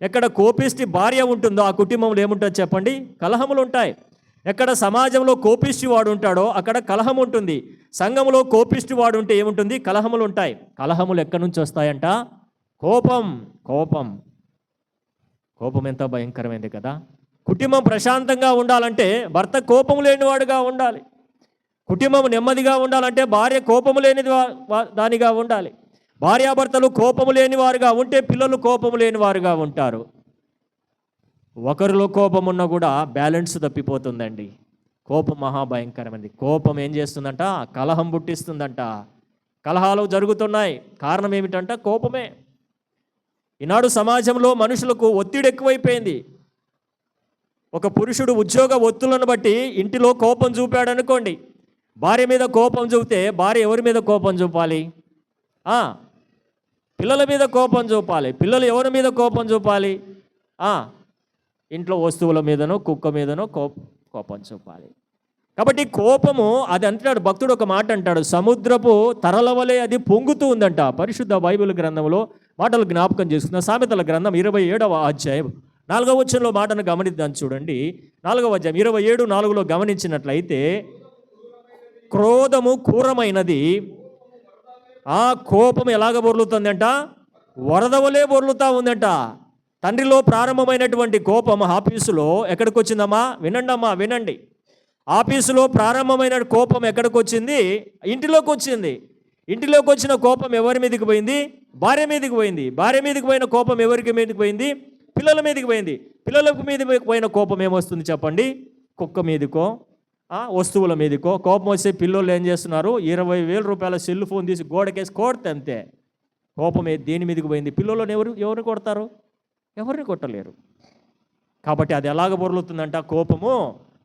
ఎక్కడ కోపిష్టి భార్య ఉంటుందో ఆ కుటుంబంలో ఏముంటుంది చెప్పండి? కలహములు ఉంటాయి. ఎక్కడ సమాజంలో కోపిష్టి వాడు ఉంటాడో అక్కడ కలహం ఉంటుంది. సంఘంలో కోపిష్టి వాడు ఉంటే ఏముంటుంది? కలహములు ఉంటాయి. కలహములు ఎక్కడి నుంచి వస్తాయంట? కోపం. కోపం కోపం ఎంత భయంకరమైంది కదా. కుటుంబం ప్రశాంతంగా ఉండాలంటే భర్త కోపం లేనివాడుగా ఉండాలి. కుటుంబం నెమ్మదిగా ఉండాలంటే భార్య కోపము లేని దానిగా ఉండాలి. భార్యాభర్తలు కోపము లేని వారుగా ఉంటే పిల్లలు కోపము లేని వారుగా ఉంటారు. ఒకరిలో కోపం ఉన్నా కూడా బ్యాలెన్స్ తప్పిపోతుందండి. కోపం మహాభయంకరమైనది. కోపం ఏం చేస్తుందంట? కలహం పుట్టిస్తుందంట. కలహాలు జరుగుతున్నాయి. కారణం ఏమిటంట? కోపమే. ఈనాడు సమాజంలో మనుషులకు ఒత్తిడి ఎక్కువైపోయింది. ఒక పురుషుడు ఉద్యోగ ఒత్తులను బట్టి ఇంటిలో కోపం చూపాడు అనుకోండి, భార్య మీద కోపం చూపితే భార్య ఎవరి మీద కోపం చూపాలి? పిల్లల మీద కోపం చూపాలి. పిల్లలు ఎవరి మీద కోపం చూపాలి? ఇంట్లో వస్తువుల మీదనో కుక్క మీదనో కోపం చూపాలి. కాబట్టి కోపము అది అంటాడు భక్తుడు, ఒక మాట అంటాడు, సముద్రపు తరల వలె అది పొంగుతూ ఉందంట. పరిశుద్ధ బైబిల్ గ్రంథంలో మాటలు జ్ఞాపకం చేసుకున్న సామెతల గ్రంథం 27వ అధ్యాయం 4వ వచనంలో మాటను గమనిద్దాం. చూడండి, 4వ అధ్యాయం 27:4లో గమనించినట్లయితే, క్రోధము క్రూరమైనది, ఆ కోపం ఎలాగ బొర్లుతుందంట? వరద వలె బొర్లుతూ ఉందంట. తండ్రిలో ప్రారంభమైనటువంటి కోపం ఆఫీసులో ఎక్కడికి వచ్చిందమ్మా? వినండమ్మా, వినండి. ఆఫీసులో ప్రారంభమైన కోపం ఎక్కడికి వచ్చింది? ఇంటిలోకి వచ్చింది. ఇంటిలోకి వచ్చిన కోపం ఎవరి మీదకి పోయింది? భార్య మీదకి పోయింది. భార్య మీదకి పోయిన కోపం ఎవరికి మీదకి పోయింది? పిల్లల మీదకి పోయింది. పిల్లల మీదకి పోయిన కోపం ఏమొస్తుంది చెప్పండి? కుక్క మీదకో వస్తువుల మీదకో కోపం వస్తే పిల్లలు ఏం చేస్తున్నారు? 20,000 రూపాయల సెల్ ఫోన్ తీసి గోడకేసి కొడితే అంతే. కోపం దేని మీదకి పోయింది? పిల్లలను ఎవరు కొడతారు? ఎవరిని కొట్టలేరు. కాబట్టి అది ఎలాగ బొర్లుతుందంట? కోపము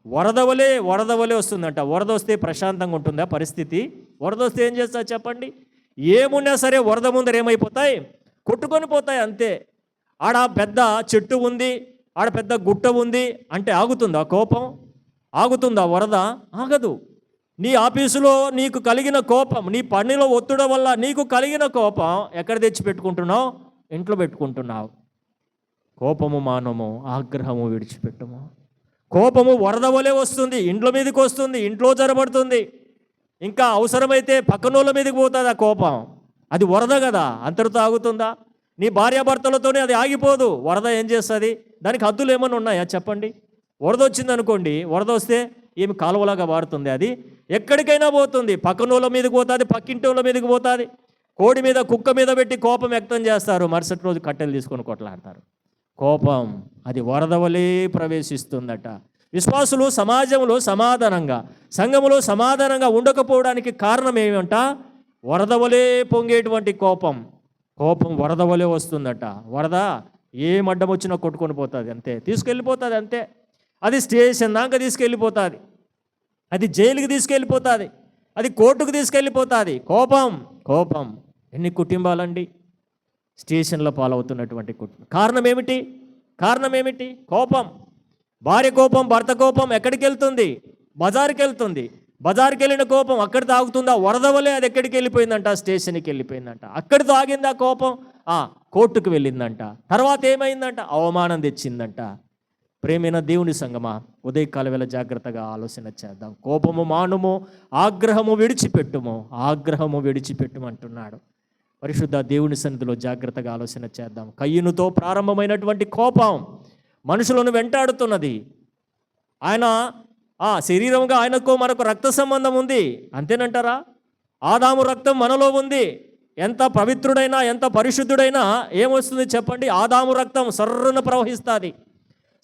వరద వలె వస్తుందంట. వరద వస్తే ప్రశాంతంగా ఉంటుందా పరిస్థితి? వరద వస్తే ఏం చేస్తా చెప్పండి? ఏమున్నా సరే వరద ముందర ఏమైపోతాయి? కొట్టుకొని పోతాయి అంతే. ఆడ పెద్ద చెట్టు ఉంది, ఆడ పెద్ద గుట్ట ఉంది అంటే ఆగుతుందా కోపం? ఆగుతుందా వరద? ఆగదు. నీ ఆఫీసులో నీకు కలిగిన కోపం, నీ పనిలో ఒత్తిడి వల్ల నీకు కలిగిన కోపం ఎక్కడ తెచ్చి పెట్టుకుంటున్నావు? ఇంట్లో పెట్టుకుంటున్నావు. కోపము మానము, ఆగ్రహము విడిచిపెట్టము. కోపము వరద వలె వస్తుంది, ఇంట్లో మీదకి వస్తుంది, ఇంట్లో జరబడుతుంది. ఇంకా అవసరమైతే పక్కనోళ్ళ మీదకి పోతుంది ఆ కోపం. అది వరద కదా, అంతటితో ఆగుతుందా? నీ భార్యాభర్తలతోనే అది ఆగిపోదు. వరద ఏం చేస్తుంది? దానికి హద్దులు ఏమైనా ఉన్నాయా చెప్పండి? వరద వచ్చింది అనుకోండి, వరద వస్తే ఏమి కాలువలాగా మారుతుంది, అది ఎక్కడికైనా పోతుంది. పక్కనోళ్ళ మీదకి పోతుంది, పక్కింటి వాళ్ళ మీదకి పోతుంది. కోడి మీద కుక్క మీద పెట్టి కోపం వ్యక్తం చేస్తారు, మరుసటి రోజు కట్టెలు తీసుకొని కొట్లాడతారు. కోపం అది వరద వలె ప్రవేశిస్తుందట. విశ్వాసులు సమాజంలో సమాధానంగా, సంఘములో సమాధానంగా ఉండకపోవడానికి కారణం ఏమంట? వరద వలె పొంగేటువంటి కోపం. కోపం వరద వలె వస్తుందట. వరద ఏ అడ్డం వచ్చినా కొట్టుకొని పోతుంది అంతే, తీసుకెళ్ళిపోతుంది అంతే. అది స్టేషన్ దాకా తీసుకెళ్ళిపోతుంది, అది జైలుకి తీసుకెళ్ళిపోతుంది, అది కోర్టుకు తీసుకెళ్ళిపోతుంది. కోపం ఎన్ని కుటుంబాలండి స్టేషన్లో పాలవుతున్నటువంటి కుటుంబం. కారణం ఏమిటి? కోపం. భార్య కోపం, భర్త కోపం ఎక్కడికి వెళ్తుంది? బజారుకి వెళ్తుంది. బజారుకి వెళ్ళిన కోపం అక్కడ తాగుతుందా? వరద వలె అది ఎక్కడికి వెళ్ళిపోయిందంట? స్టేషన్కి వెళ్ళిపోయిందంట. అక్కడ తాగిందా కోపం? కోర్టుకు వెళ్ళిందంట. తర్వాత ఏమైందంట? అవమానం తెచ్చిందంట. ప్రేమైన దేవుని సంగమా, ఉదయకాల వేళ జాగ్రత్తగా ఆలోచన చేద్దాం. కోపము మానుము, ఆగ్రహము విడిచిపెట్టుము అంటున్నాడు. పరిశుద్ధ దేవుని సన్నిధిలో జాగ్రత్తగా ఆలోచన చేద్దాం. కయ్యూనుతో ప్రారంభమైనటువంటి కోపం మనుషులను వెంటాడుతున్నది. ఆయన శరీరంగా ఆయనకు మనకు రక్త సంబంధం ఉంది, అంతేనంటారా? ఆదాము రక్తం మనలో ఉంది. ఎంత పవిత్రుడైనా, ఎంత పరిశుద్ధుడైనా ఏమొస్తుంది చెప్పండి? ఆదాము రక్తం సర్రున ప్రవహిస్తుంది.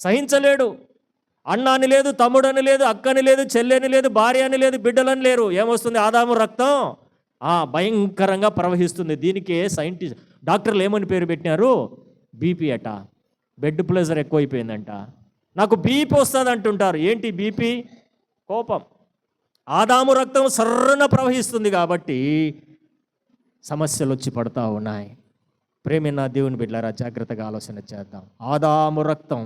సహించలేడు. అన్నాని లేదు, తమ్ముడని లేదు, అక్కని లేదు, చెల్లెని లేదు, భార్య అని లేదు, బిడ్డలని లేరు. ఏమొస్తుంది? ఆదాము రక్తం భయంకరంగా ప్రవహిస్తుంది. దీనికే డాక్టర్లు ఏమని పేరు పెట్టినారు? బీపీ అట. బెడ్ ప్రెషర్ ఎక్కువైపోయిందంట. నాకు బీపీ వస్తుంది అంటుంటారు. ఏంటి బీపీ? కోపం. ఆదాము రక్తం సర్రన ప్రవహిస్తుంది కాబట్టి సమస్యలు వచ్చి పడుతూ ఉన్నాయి. ప్రేమైన దేవుని బిడ్డలారా, జాగ్రత్తగా ఆలోచన చేద్దాం. ఆదాము రక్తం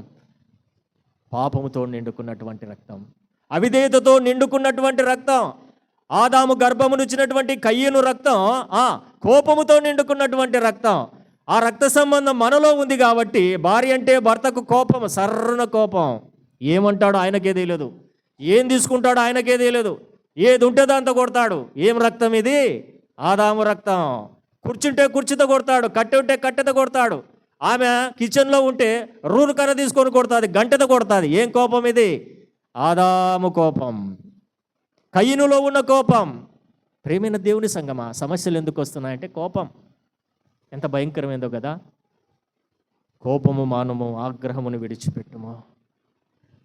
పాపముతో నిండుకున్నటువంటి రక్తం, అవిధేయతతో నిండుకున్నటువంటి రక్తం. ఆదాము గర్భము నుంచినటువంటి కయ్యూను రక్తం కోపముతో నిండుకున్నటువంటి రక్తం. ఆ రక్త సంబంధం మనలో ఉంది కాబట్టి భార్య అంటే భర్తకు కోపం, సర్రున కోపం. ఏమంటాడో ఆయనకే తెలియదు. ఏం తీసుకుంటాడో ఆయనకే తెలియదు. ఏది ఉంటే దాంతో కొడతాడు. ఏం రక్తం ఇది? ఆదాము రక్తం. కూర్చుంటే కుర్చీతో కొడతాడు, కట్టె ఉంటే కట్టెతో కొడతాడు. ఆమె కిచెన్లో ఉంటే రూలు కర్ర తీసుకొని కొడుతుంది, గంటెతో కొడుతుంది. ఏం కోపం ఇది? ఆదాము కోపం, కయ్యనులో ఉన్న కోపం. ప్రేమైన దేవుని సంగమా, సమస్యలు ఎందుకు వస్తున్నాయంటే కోపం. ఎంత భయంకరమైందో కదా. కోపము మానుము, ఆగ్రహమును విడిచిపెట్టుము.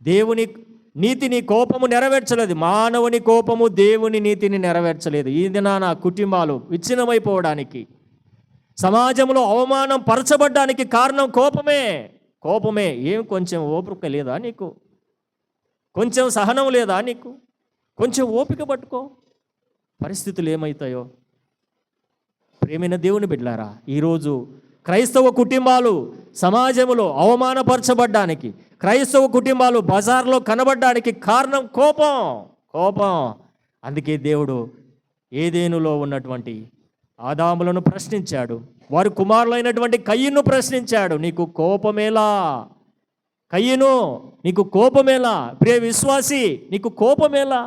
దేవుని నీతిని కోపము నెరవేర్చలేదు. మానవుని కోపము దేవుని నీతిని నెరవేర్చలేదు. ఈ దినాన కుటుంబాలు విచ్ఛిన్నమైపోవడానికి, సమాజంలో అవమానం పరచబడ్డానికి కారణం కోపమే. కోపమే. ఏం కొంచెం ఓపిక లేదా నీకు? కొంచెం సహనం లేదా నీకు? కొంచెం ఓపిక పట్టుకో, పరిస్థితులు ఏమవుతాయో. ప్రేమైన దేవుని బిడ్డలారా, ఈరోజు క్రైస్తవ కుటుంబాలు సమాజంలో అవమానపరచబడ్డానికి, క్రైస్తవ కుటుంబాలు బజార్లో కనబడడానికి కారణం కోపం. కోపం. అందుకే దేవుడు ఏదేనులో ఉన్నటువంటి ఆదాములను ప్రశ్నించాడు. వారి కుమారులైనటువంటి కయ్యను ప్రశ్నించాడు. నీకు కోపమేలా కయ్యను? నీకు కోపమేలా? ప్రియ విశ్వాసి, నీకు కోపమేలా?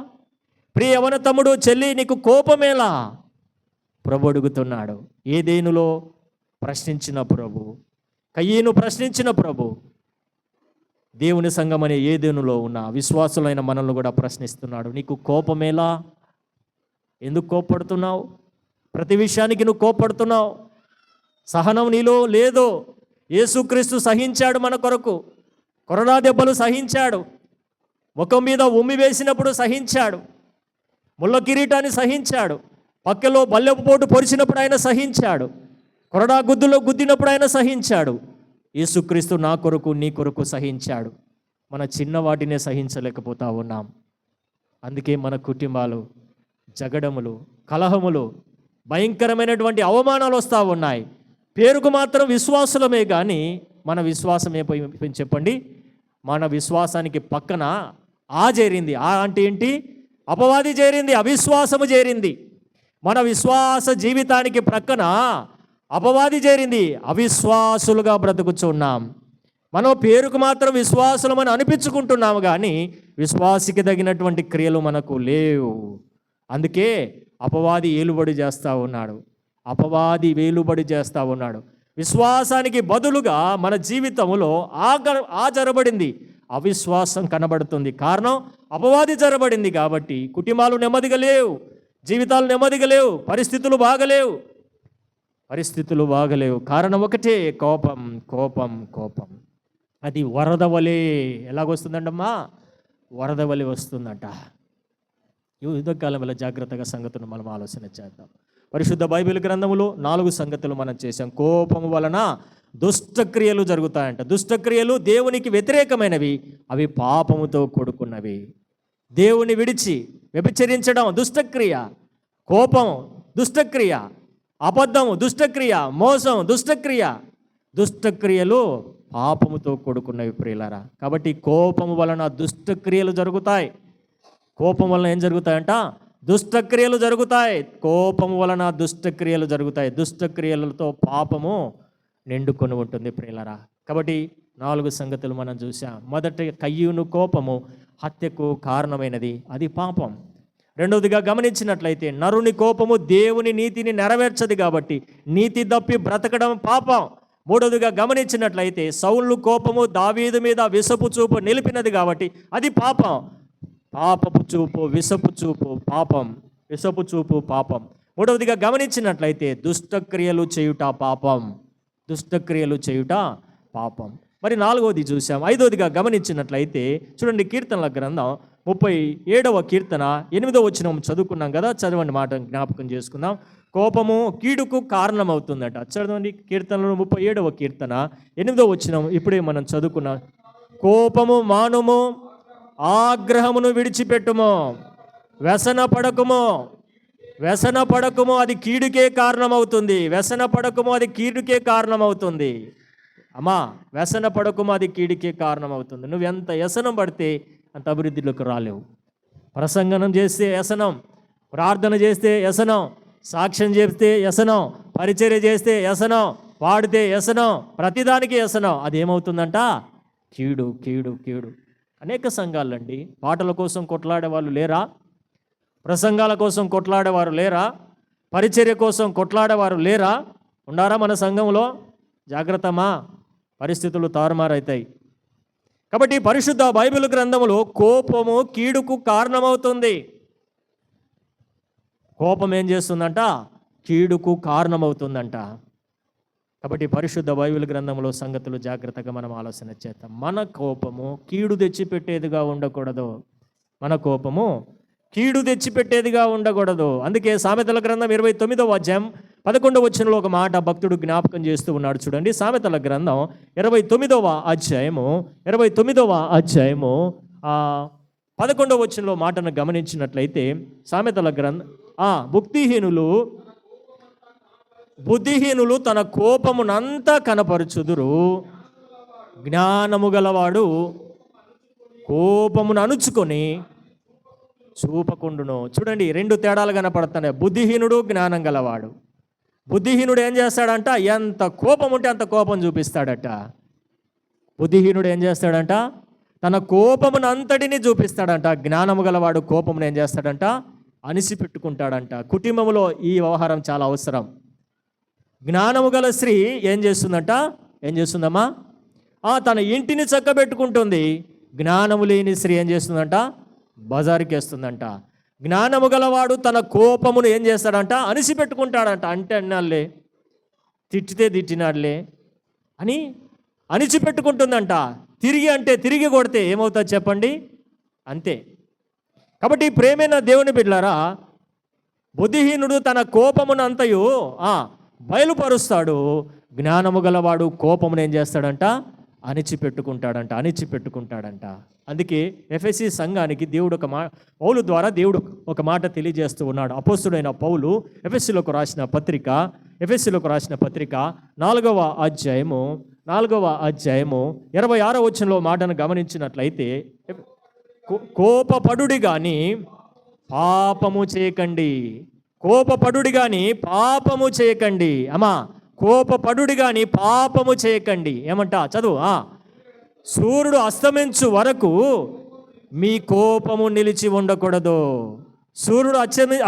ప్రియ యవన తమ్ముడు, చెల్లి, నీకు కోపమేలా? ప్రభు అడుగుతున్నాడు. ఏదేనులో ప్రశ్నించిన ప్రభు, కయ్యను ప్రశ్నించిన ప్రభు, దేవుని సంఘం అనే ఏదేనులో ఉన్న విశ్వాసులైన మనల్ని కూడా ప్రశ్నిస్తున్నాడు. నీకు కోపమేలా? ఎందుకు కోప్పడుతున్నావు? ప్రతి విషయానికి నువ్వు కోప్పడుతున్నావు. సహనం నీలో లేదో. యేసుక్రీస్తు సహించాడు మన కొరకు. కొరడా దెబ్బలు సహించాడు. ముఖం మీద ఉమ్మి వేసినప్పుడు సహించాడు. ముళ్ళ కిరీటాన్ని సహించాడు. పక్కలో బల్లెపు పోటు పొడిచినప్పుడు ఆయన సహించాడు. కొరడా గుద్దులో గుద్దినప్పుడు ఆయన సహించాడు. యేసుక్రీస్తు నా కొరకు, నీ కొరకు సహించాడు. మన చిన్న వాటినే సహించలేకపోతా ఉన్నాం. అందుకే మన కుటుంబాలు జగడములు, కలహములు, భయంకరమైనటువంటి అవమానాలు వస్తూ ఉన్నాయి. పేరుకు మాత్రం విశ్వాసులమే కానీ మన విశ్వాసం ఏమైపోయింది చెప్పండి? మన విశ్వాసానికి పక్కన చేరింది. అంటే ఏంటి? అపవాది చేరింది, అవిశ్వాసము చేరింది. మన విశ్వాస జీవితానికి ప్రక్కన అపవాది చేరింది. అవిశ్వాసులుగా బ్రతుకుచున్నాం. మనం పేరుకు మాత్రం విశ్వాసులమని అనిపించుకుంటున్నాము కానీ విశ్వాసికి తగినటువంటి క్రియలు మనకు లేవు. అందుకే అపవాది ఏలుబడి చేస్తూ ఉన్నాడు. అపవాది వేలుబడి చేస్తూ ఉన్నాడు. విశ్వాసానికి బదులుగా మన జీవితంలో జరబడింది అవిశ్వాసం కనబడుతుంది. కారణం అపవాది జరబడింది కాబట్టి కుటుంబాలు నెమ్మదిగా లేవు, జీవితాలు నెమ్మదిగా లేవు, పరిస్థితులు బాగలేవు. కారణం ఒకటే, కోపం, కోపం, కోపం. అది వరద వలె ఎలాగొస్తుందంటమ్మా? వరద వలె వస్తుందంట. ఈ యుద్ధకాలం వల్ల జాగ్రత్తగా సంగతులు మనం ఆలోచన చేద్దాం. పరిశుద్ధ బైబిల్ గ్రంథములో 4 సంగతులు మనం చేశాం. కోపము వలన దుష్టక్రియలు జరుగుతాయంట. దుష్టక్రియలు దేవునికి వ్యతిరేకమైనవి, అవి పాపముతో కూడుకున్నవి. దేవుని విడిచి వ్యభిచరించడం దుష్టక్రియ, కోపం దుష్టక్రియ, అబద్ధము దుష్టక్రియ, మోసం దుష్టక్రియ. దుష్టక్రియలు పాపముతో కూడుకున్నవి ప్రియులారా. కాబట్టి కోపము వలన దుష్టక్రియలు జరుగుతాయి. కోపం వలన ఏం జరుగుతాయంట? దుష్టక్రియలు జరుగుతాయి. కోపము వలన దుష్టక్రియలు జరుగుతాయి. దుష్టక్రియలతో పాపము నిండుకొని ఉంటుంది ప్రియులారా. కాబట్టి 4 సంగతులు మనం చూసాం. మొదటి, కయ్యూను కోపము హత్యకు కారణమైనది, అది పాపం. రెండవదిగా గమనించినట్లయితే నరుని కోపము దేవుని నీతిని నెరవేర్చదు కాబట్టి నీతి తప్పి బ్రతకడం పాపం. మూడవదిగా గమనించినట్లయితే సౌలు కోపము దావీదు మీద విసపు చూపు నిలిపినది కాబట్టి అది పాపం. పాపపు చూపు, విసపు చూపు పాపం. విసపు చూపు పాపం. మూడవదిగా గమనించినట్లయితే దుష్టక్రియలు చేయుట పాపం. దుష్టక్రియలు చేయుట పాపం. మరి 4వది చూసాం. 5వదిగా గమనించినట్లయితే చూడండి, కీర్తనల గ్రంథం 37వ కీర్తన 8వ వచనం చదువుకున్నాం కదా. చదవండి, మాట జ్ఞాపకం చేసుకుందాం. కోపము కీడుకు కారణమవుతుందట. చదవండి, కీర్తనలు 37వ కీర్తన 8వ వచనం ఇప్పుడే మనం చదువుకున్నాం. కోపము మానుము, ఆగ్రహమును విడిచిపెట్టుము, వ్యసన పడకుము, అది కీడుకే కారణమవుతుంది. వ్యసన పడకుము, అది కీడుకే కారణమవుతుంది. అమ్మా, వ్యసన పడకుము, అది కీడుకే కారణమవుతుంది. నువ్వు ఎంత వ్యసనం పడితే అంత అభివృద్ధిలోకి రాలేవు. ప్రసంగనం చేస్తే వ్యసనం, ప్రార్థన చేస్తే వ్యసనం, సాక్ష్యం చేస్తే వ్యసనం, పరిచర్య చేస్తే వ్యసనం, పాడితే వ్యసనం, ప్రతిదానికి వ్యసనం. అది ఏమవుతుందంట? కీడు, కీడు, కీడు. అనేక సంఘాలండి. పాటల కోసం కొట్లాడే వాళ్ళు లేరా? ప్రసంగాల కోసం కొట్లాడేవారు లేరా? పరిచర్య కోసం కొట్లాడేవారు లేరా? ఉన్నారా మన సంఘంలో? జాగ్రత్తమా, పరిస్థితులు తారుమారైతాయి. కాబట్టి పరిశుద్ధ బైబిల్ గ్రంథములో కోపము కీడుకు కారణమవుతుంది. కోపం ఏం చేస్తుందంట? కీడుకు కారణమవుతుందంట. కాబట్టి పరిశుద్ధ బైబిల్ గ్రంథంలో సంగతులు జాగ్రత్తగా మనం ఆలోచన చేద్దాం. మన కోపము కీడు తెచ్చిపెట్టేదిగా ఉండకూడదు. మన కోపము కీడు తెచ్చిపెట్టేదిగా ఉండకూడదు. అందుకే సామెతల గ్రంథం 29వ అధ్యాయం 11వ వచనంలో ఒక మాట భక్తుడు జ్ఞాపకం చేస్తూ ఉన్నాడు. చూడండి, సామెతల గ్రంథం 29వ అధ్యాయము 11వ వచనంలో మాటను గమనించినట్లయితే సామెతల గ్రంథం బుద్ధిహీనులు తన కోపమునంతా కనపరుచుదురు, జ్ఞానము గలవాడు కోపమును అణుచుకొని చూపకుండును. చూడండి, రెండు తేడాలు కనపడుతున్నాయి. బుద్ధిహీనుడు, జ్ఞానం గలవాడు. బుద్ధిహీనుడు ఏం చేస్తాడంట? ఎంత కోపం ఉంటే అంత కోపం చూపిస్తాడట. బుద్ధిహీనుడు ఏం చేస్తాడంట? తన కోపమును అంతటిని చూపిస్తాడంట. జ్ఞానము గలవాడు కోపమును ఏం చేస్తాడంట? అణిసిపెట్టుకుంటాడంట. కుటుంబంలో ఈ వ్యవహారం చాలా అవసరం. జ్ఞానము గల స్త్రీ ఏం చేస్తుందంట? ఏం చేస్తుందమ్మా? తన ఇంటిని చక్కబెట్టుకుంటుంది. జ్ఞానము లేని స్త్రీ ఏం చేస్తుందంట? బజారుకి వేస్తుందంట. జ్ఞానము గలవాడు తన కోపమును ఏం చేస్తాడంట? అణిసిపెట్టుకుంటాడంట. అంటే అన్నాళ్ళే, తిట్టితే తిట్టినాడులే అని అణిచిపెట్టుకుంటుందంట. తిరిగి కొడితే ఏమవుతుంది చెప్పండి? అంతే. కాబట్టి ప్రేమైన దేవుని బిడ్డలారా, బుద్ధిహీనుడు తన కోపమును అంతయు బయలుపరుస్తాడు. జ్ఞానము గలవాడు కోపమును ఏం చేస్తాడంట? అణిచిపెట్టుకుంటాడంట. అందుకే ఎఫెసీ సంఘానికి దేవుడు పౌలు ద్వారా దేవుడు ఒక మాట తెలియజేస్తూ ఉన్నాడు. అపోస్తుడైన పౌలు ఎఫెసీలోకి రాసిన పత్రిక 4వ అధ్యాయము 26వ వచనంలో మాటను గమనించినట్లయితే, కోపపడుడి గాని పాపము చేయకండి. కోపపడుడి గాని పాపము చేయకండి. అమ్మా, కోపపడుడి గాని పాపము చేయకండి. ఏమంట? చదువు. సూర్యుడు అస్తమించు వరకు మీ కోపము నిలిచి ఉండకూడదు. సూర్యుడు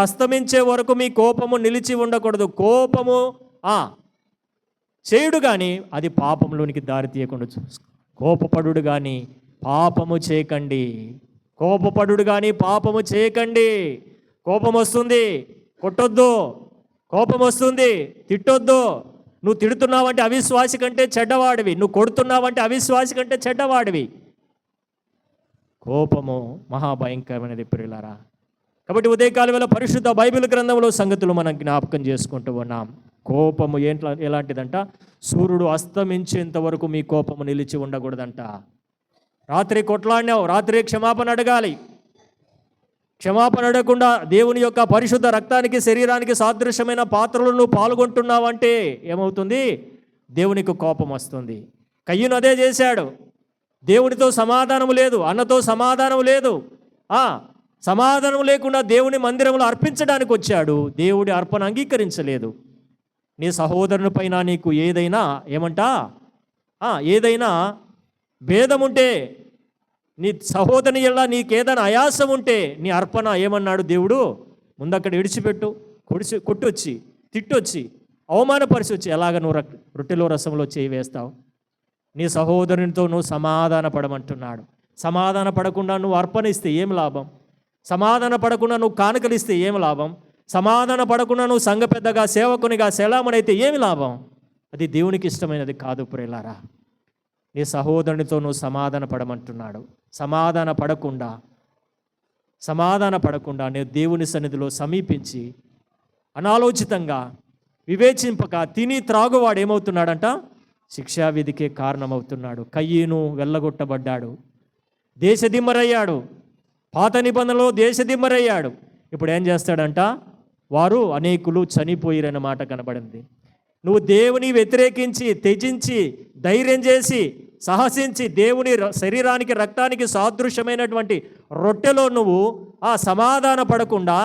అస్తమించే వరకు మీ కోపము నిలిచి ఉండకూడదు. కోపము చేయుడు కానీ అది పాపంలోనికి దారి తీయకుండా కోపపడుడు కానీ పాపము చేయకండి. కోపపడుడు కానీ పాపము చేయకండి. కోపం వస్తుంది, కొట్టొద్దు. కోపం వస్తుంది, తిట్టొద్దు. నువ్వు తిడుతున్నావంటే అవిశ్వాసి కంటే చెడ్డవాడివి. నువ్వు కొడుతున్నావంటే అవిశ్వాసి కంటే చెడ్డవాడివి. కోపము మహాభయంకరమైనది ప్రియులారా. కాబట్టి ఉదయకాల వేళ పరిశుద్ధ బైబిల్ గ్రంథంలో సంగతులు మనం జ్ఞాపకం చేసుకుంటూ ఉన్నాం. కోపము ఎలాంటిదంట? సూర్యుడు అస్తమించేంత వరకు మీ కోపము నిలిచి ఉండకూడదంట. రాత్రి కొట్లాడినావు, రాత్రి క్షమాపణ అడగాలి. క్షమాపణ అడగకుండా దేవుని యొక్క పరిశుద్ధ రక్తానికి, శరీరానికి సాదృశ్యమైన పాత్రలు నువ్వు పాల్గొంటున్నావంటే ఏమవుతుంది? దేవునికి కోపం వస్తుంది. కయ్యూను అదే చేశాడు. దేవునితో సమాధానం లేదు, అన్నతో సమాధానం లేదు. సమాధానం లేకుండా దేవుని మందిరంలో అర్పించడానికి వచ్చాడు. దేవుడి అర్పణ అంగీకరించలేదు. నీ సహోదరుని పైన నీకు ఏదైనా ఏదైనా భేదం ఉంటే, నీ సహోదరుని ఎలా నీకేదైనా ఆయాసం ఉంటే నీ అర్పణ ఏమన్నాడు దేవుడు? ముందక్కడ విడిచిపెట్టు, కొట్టొచ్చి, తిట్టొచ్చి, అవమానపరిచి వచ్చి ఎలాగ నువ్వు రొట్టెలో రసంలో చేయి వేస్తావు? నీ సహోదరునితో నువ్వు సమాధాన పడమంటున్నాడు. సమాధాన పడకుండా నువ్వు అర్పణ ఇస్తే ఏం లాభం? సమాధాన పడకుండా నువ్వు కానుకలిస్తే ఏం లాభం? సమాధాన పడకుండా నువ్వు సంఘ పెద్దగా, సేవకునిగా, సెలామణైతే ఏమి లాభం? అది దేవునికి ఇష్టమైనది కాదు ప్రియులారా. నీ సహోదరునితో నువ్వు సమాధాన పడమంటున్నాడు. సమాధాన పడకుండా నేను దేవుని సన్నిధిలో సమీపించి అనాలోచితంగా వివేచింపక తిని త్రాగువాడు ఏమవుతున్నాడంట? శిక్షావిధికే కారణమవుతున్నాడు. కయ్యూను వెళ్ళగొట్టబడ్డాడు, దేశదిమ్మరయ్యాడు. పాత నిబంధనలో దేశదిమ్మరయ్యాడు. ఇప్పుడు ఏం చేస్తాడంట? వారు అనేకులు చనిపోయిరన్న మాట కనబడింది. నువ్వు దేవుని వ్యతిరేకించి, త్యజించి, ధైర్యం చేసి, సాహసించి దేవుని శరీరానికి, రక్తానికి సాదృశ్యమైనటువంటి రొట్టెలో నువ్వు సమాధాన పడకుండా,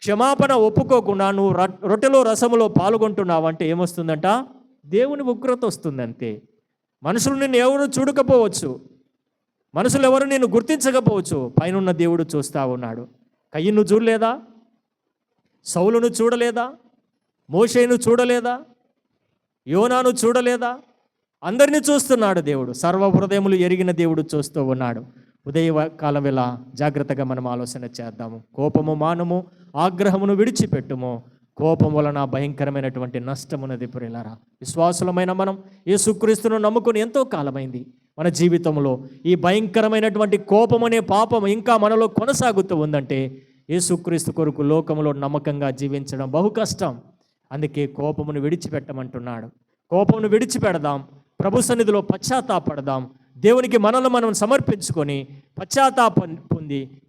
క్షమాపణ ఒప్పుకోకుండా నువ్వు రొట్టెలో రసములో పాల్గొంటున్నావు అంటే ఏమొస్తుందంట? దేవుని ఉగ్రత వస్తుంది. అంతే. మనుషులు నిన్ను ఎవరు చూడకపోవచ్చు, మనుషులు ఎవరు నిన్ను గుర్తించకపోవచ్చు, పైనున్న దేవుడు చూస్తూ ఉన్నాడు. కయ్యను చూడలేదా? సౌలును చూడలేదా? మోషేను చూడలేదా? యోనాను చూడలేదా? అందరినీ చూస్తున్నాడు దేవుడు. సర్వ హృదయములు ఎరిగిన దేవుడు చూస్తూ ఉన్నాడు. ఉదయకాలం వేళ జాగ్రత్తగా మనం ఆలోచన చేద్దాము. కోపము మానము, ఆగ్రహమును విడిచిపెట్టుము. కోపం వలన భయంకరమైనటువంటి నష్టమున్నది ప్రియులారా. విశ్వాసులమైన మనం యేసుక్రీస్తును నమ్ముకుని ఎంతో కాలమైంది. మన జీవితంలో ఈ భయంకరమైనటువంటి కోపం అనే పాపం ఇంకా మనలో కొనసాగుతూ ఉందంటే యేసుక్రీస్తు కొరకు లోకములో నమ్మకంగా జీవించడం బహు కష్టం. అందుకే కోపమును విడిచిపెట్టమంటున్నాడు. కోపమును విడిచిపెడదాం, ప్రభు సన్నిధిలో పశ్చాత్తాపడదాం, దేవునికి మనల్ని మనం సమర్పించుకొని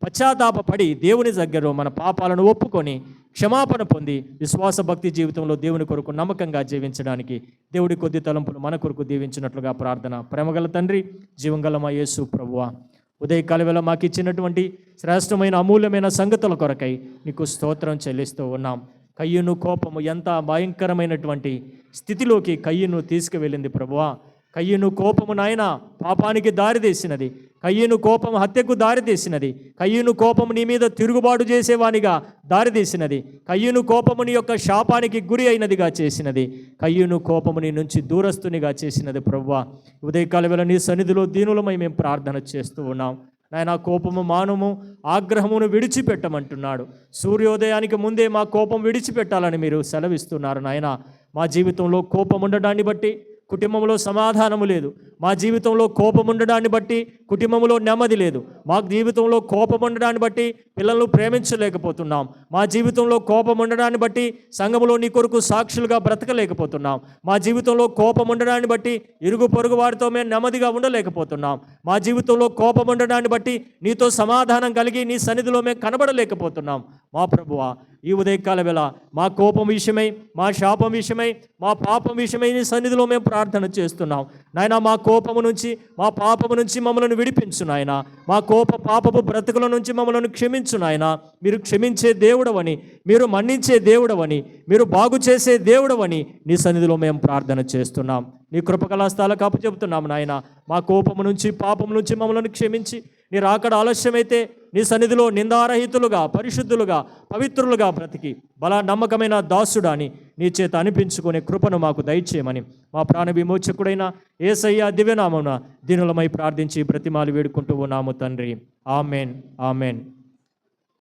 పశ్చాత్తాపడి దేవుని దగ్గర మన పాపాలను ఒప్పుకొని క్షమాపణ పొంది విశ్వాస భక్తి జీవితంలో దేవుని కొరకు నమ్మకంగా జీవించడానికి దేవుడి కొద్ది తలంపులు మన కొరకు దీవించినట్లుగా ప్రార్థన. ప్రేమగల తండ్రి, జీవంగల మా యేసు ప్రభువా, ఉదయకాల వేళ మాకు ఇచ్చినటువంటి శ్రేష్టమైన అమూల్యమైన సంగతుల కొరకై నీకు స్తోత్రం చెల్లిస్తూ ఉన్నాం. కయ్యూను కోపము ఎంత భయంకరమైనటువంటి స్థితిలోకి కయ్యూను తీసుకువెళ్ళింది ప్రభువా. కయ్యూను కోపము నాయన పాపానికి దారితీసినది. కయ్యూను కోపము హత్యకు దారితీసినది. కయ్యూను కోపము నీ మీద తిరుగుబాటు చేసేవానిగా దారితీసినది. కయ్యూను కోపము నీ యొక్క శాపానికి గురి అయినదిగా చేసినది. కయ్యూను కోపము నీ నుంచి దూరస్తునిగా చేసినది ప్రభువా. ఉదయకాల వేళ నీ సన్నిధిలో దీనులమై మేము ప్రార్థన చేస్తూ ఉన్నాం. నాయన కోపము మానము, ఆగ్రహమును విడిచిపెట్టమంటున్నాడు. సూర్యోదయానికి ముందే మా కోపం విడిచిపెట్టాలని మీరు సెలవిస్తున్నారు నాయన. మా జీవితంలో కోపం ఉండడాన్ని బట్టి కుటుంబంలో సమాధానము లేదు. మా జీవితంలో కోపం ఉండడాన్ని బట్టి కుటుంబంలో నెమ్మది లేదు. మా జీవితంలో కోపం ఉండడాన్ని బట్టి పిల్లలను ప్రేమించలేకపోతున్నాం. మా జీవితంలో కోపం ఉండడాన్ని బట్టి సంఘములో నీ కొరకు సాక్షులుగా బ్రతకలేకపోతున్నాం. మా జీవితంలో కోపం ఉండడాన్ని బట్టి ఇరుగు పొరుగు వారితో మేము నెమ్మదిగా ఉండలేకపోతున్నాం. మా జీవితంలో కోపం ఉండడాన్ని బట్టి నీతో సమాధానం కలిగి నీ సన్నిధిలో మేము కనబడలేకపోతున్నాం. మా ప్రభువా, ఈ ఉదయకాల వేళ మా కోపం విషయమై, మా శాపం విషయమై, మా పాపం విషయమై నీ సన్నిధిలో మేము ప్రార్థన చేస్తున్నాం. నాయన మా కోపము నుంచి, మా పాపము నుంచి మమ్మల్ని విడిపించు నాయన. మా పాపపు బ్రతుకుల నుంచి మమ్మల్ని క్షమించు నాయన. మీరు క్షమించే దేవుడవని, మీరు మన్నించే దేవుడవని, మీరు బాగు చేసే దేవుడవని నీ సన్నిధిలో మేము ప్రార్థన చేస్తున్నాం. నీ కృపకళాస్థాలకు అప్పచెబుతున్నాం నాయన. మా కోపము నుంచి, పాపము నుంచి మమ్మల్ని క్షమించి నీ రాకడ ఆలస్యమైతే నీ సన్నిధిలో నిందారహితులుగా, పరిశుద్ధులుగా, పవిత్రులుగా బ్రతికి బలా నమ్మకమైన దాసుడాని నీ చేత అనిపించుకునే కృపను మాకు దయచేయమని మా ప్రాణ విమోచకుడైన యేసయ్య దివ్యనామమున దీనులమై ప్రార్థించి బ్రతిమాలి వేడుకుంటూ ఉన్నాము తండ్రి. Amen, amen.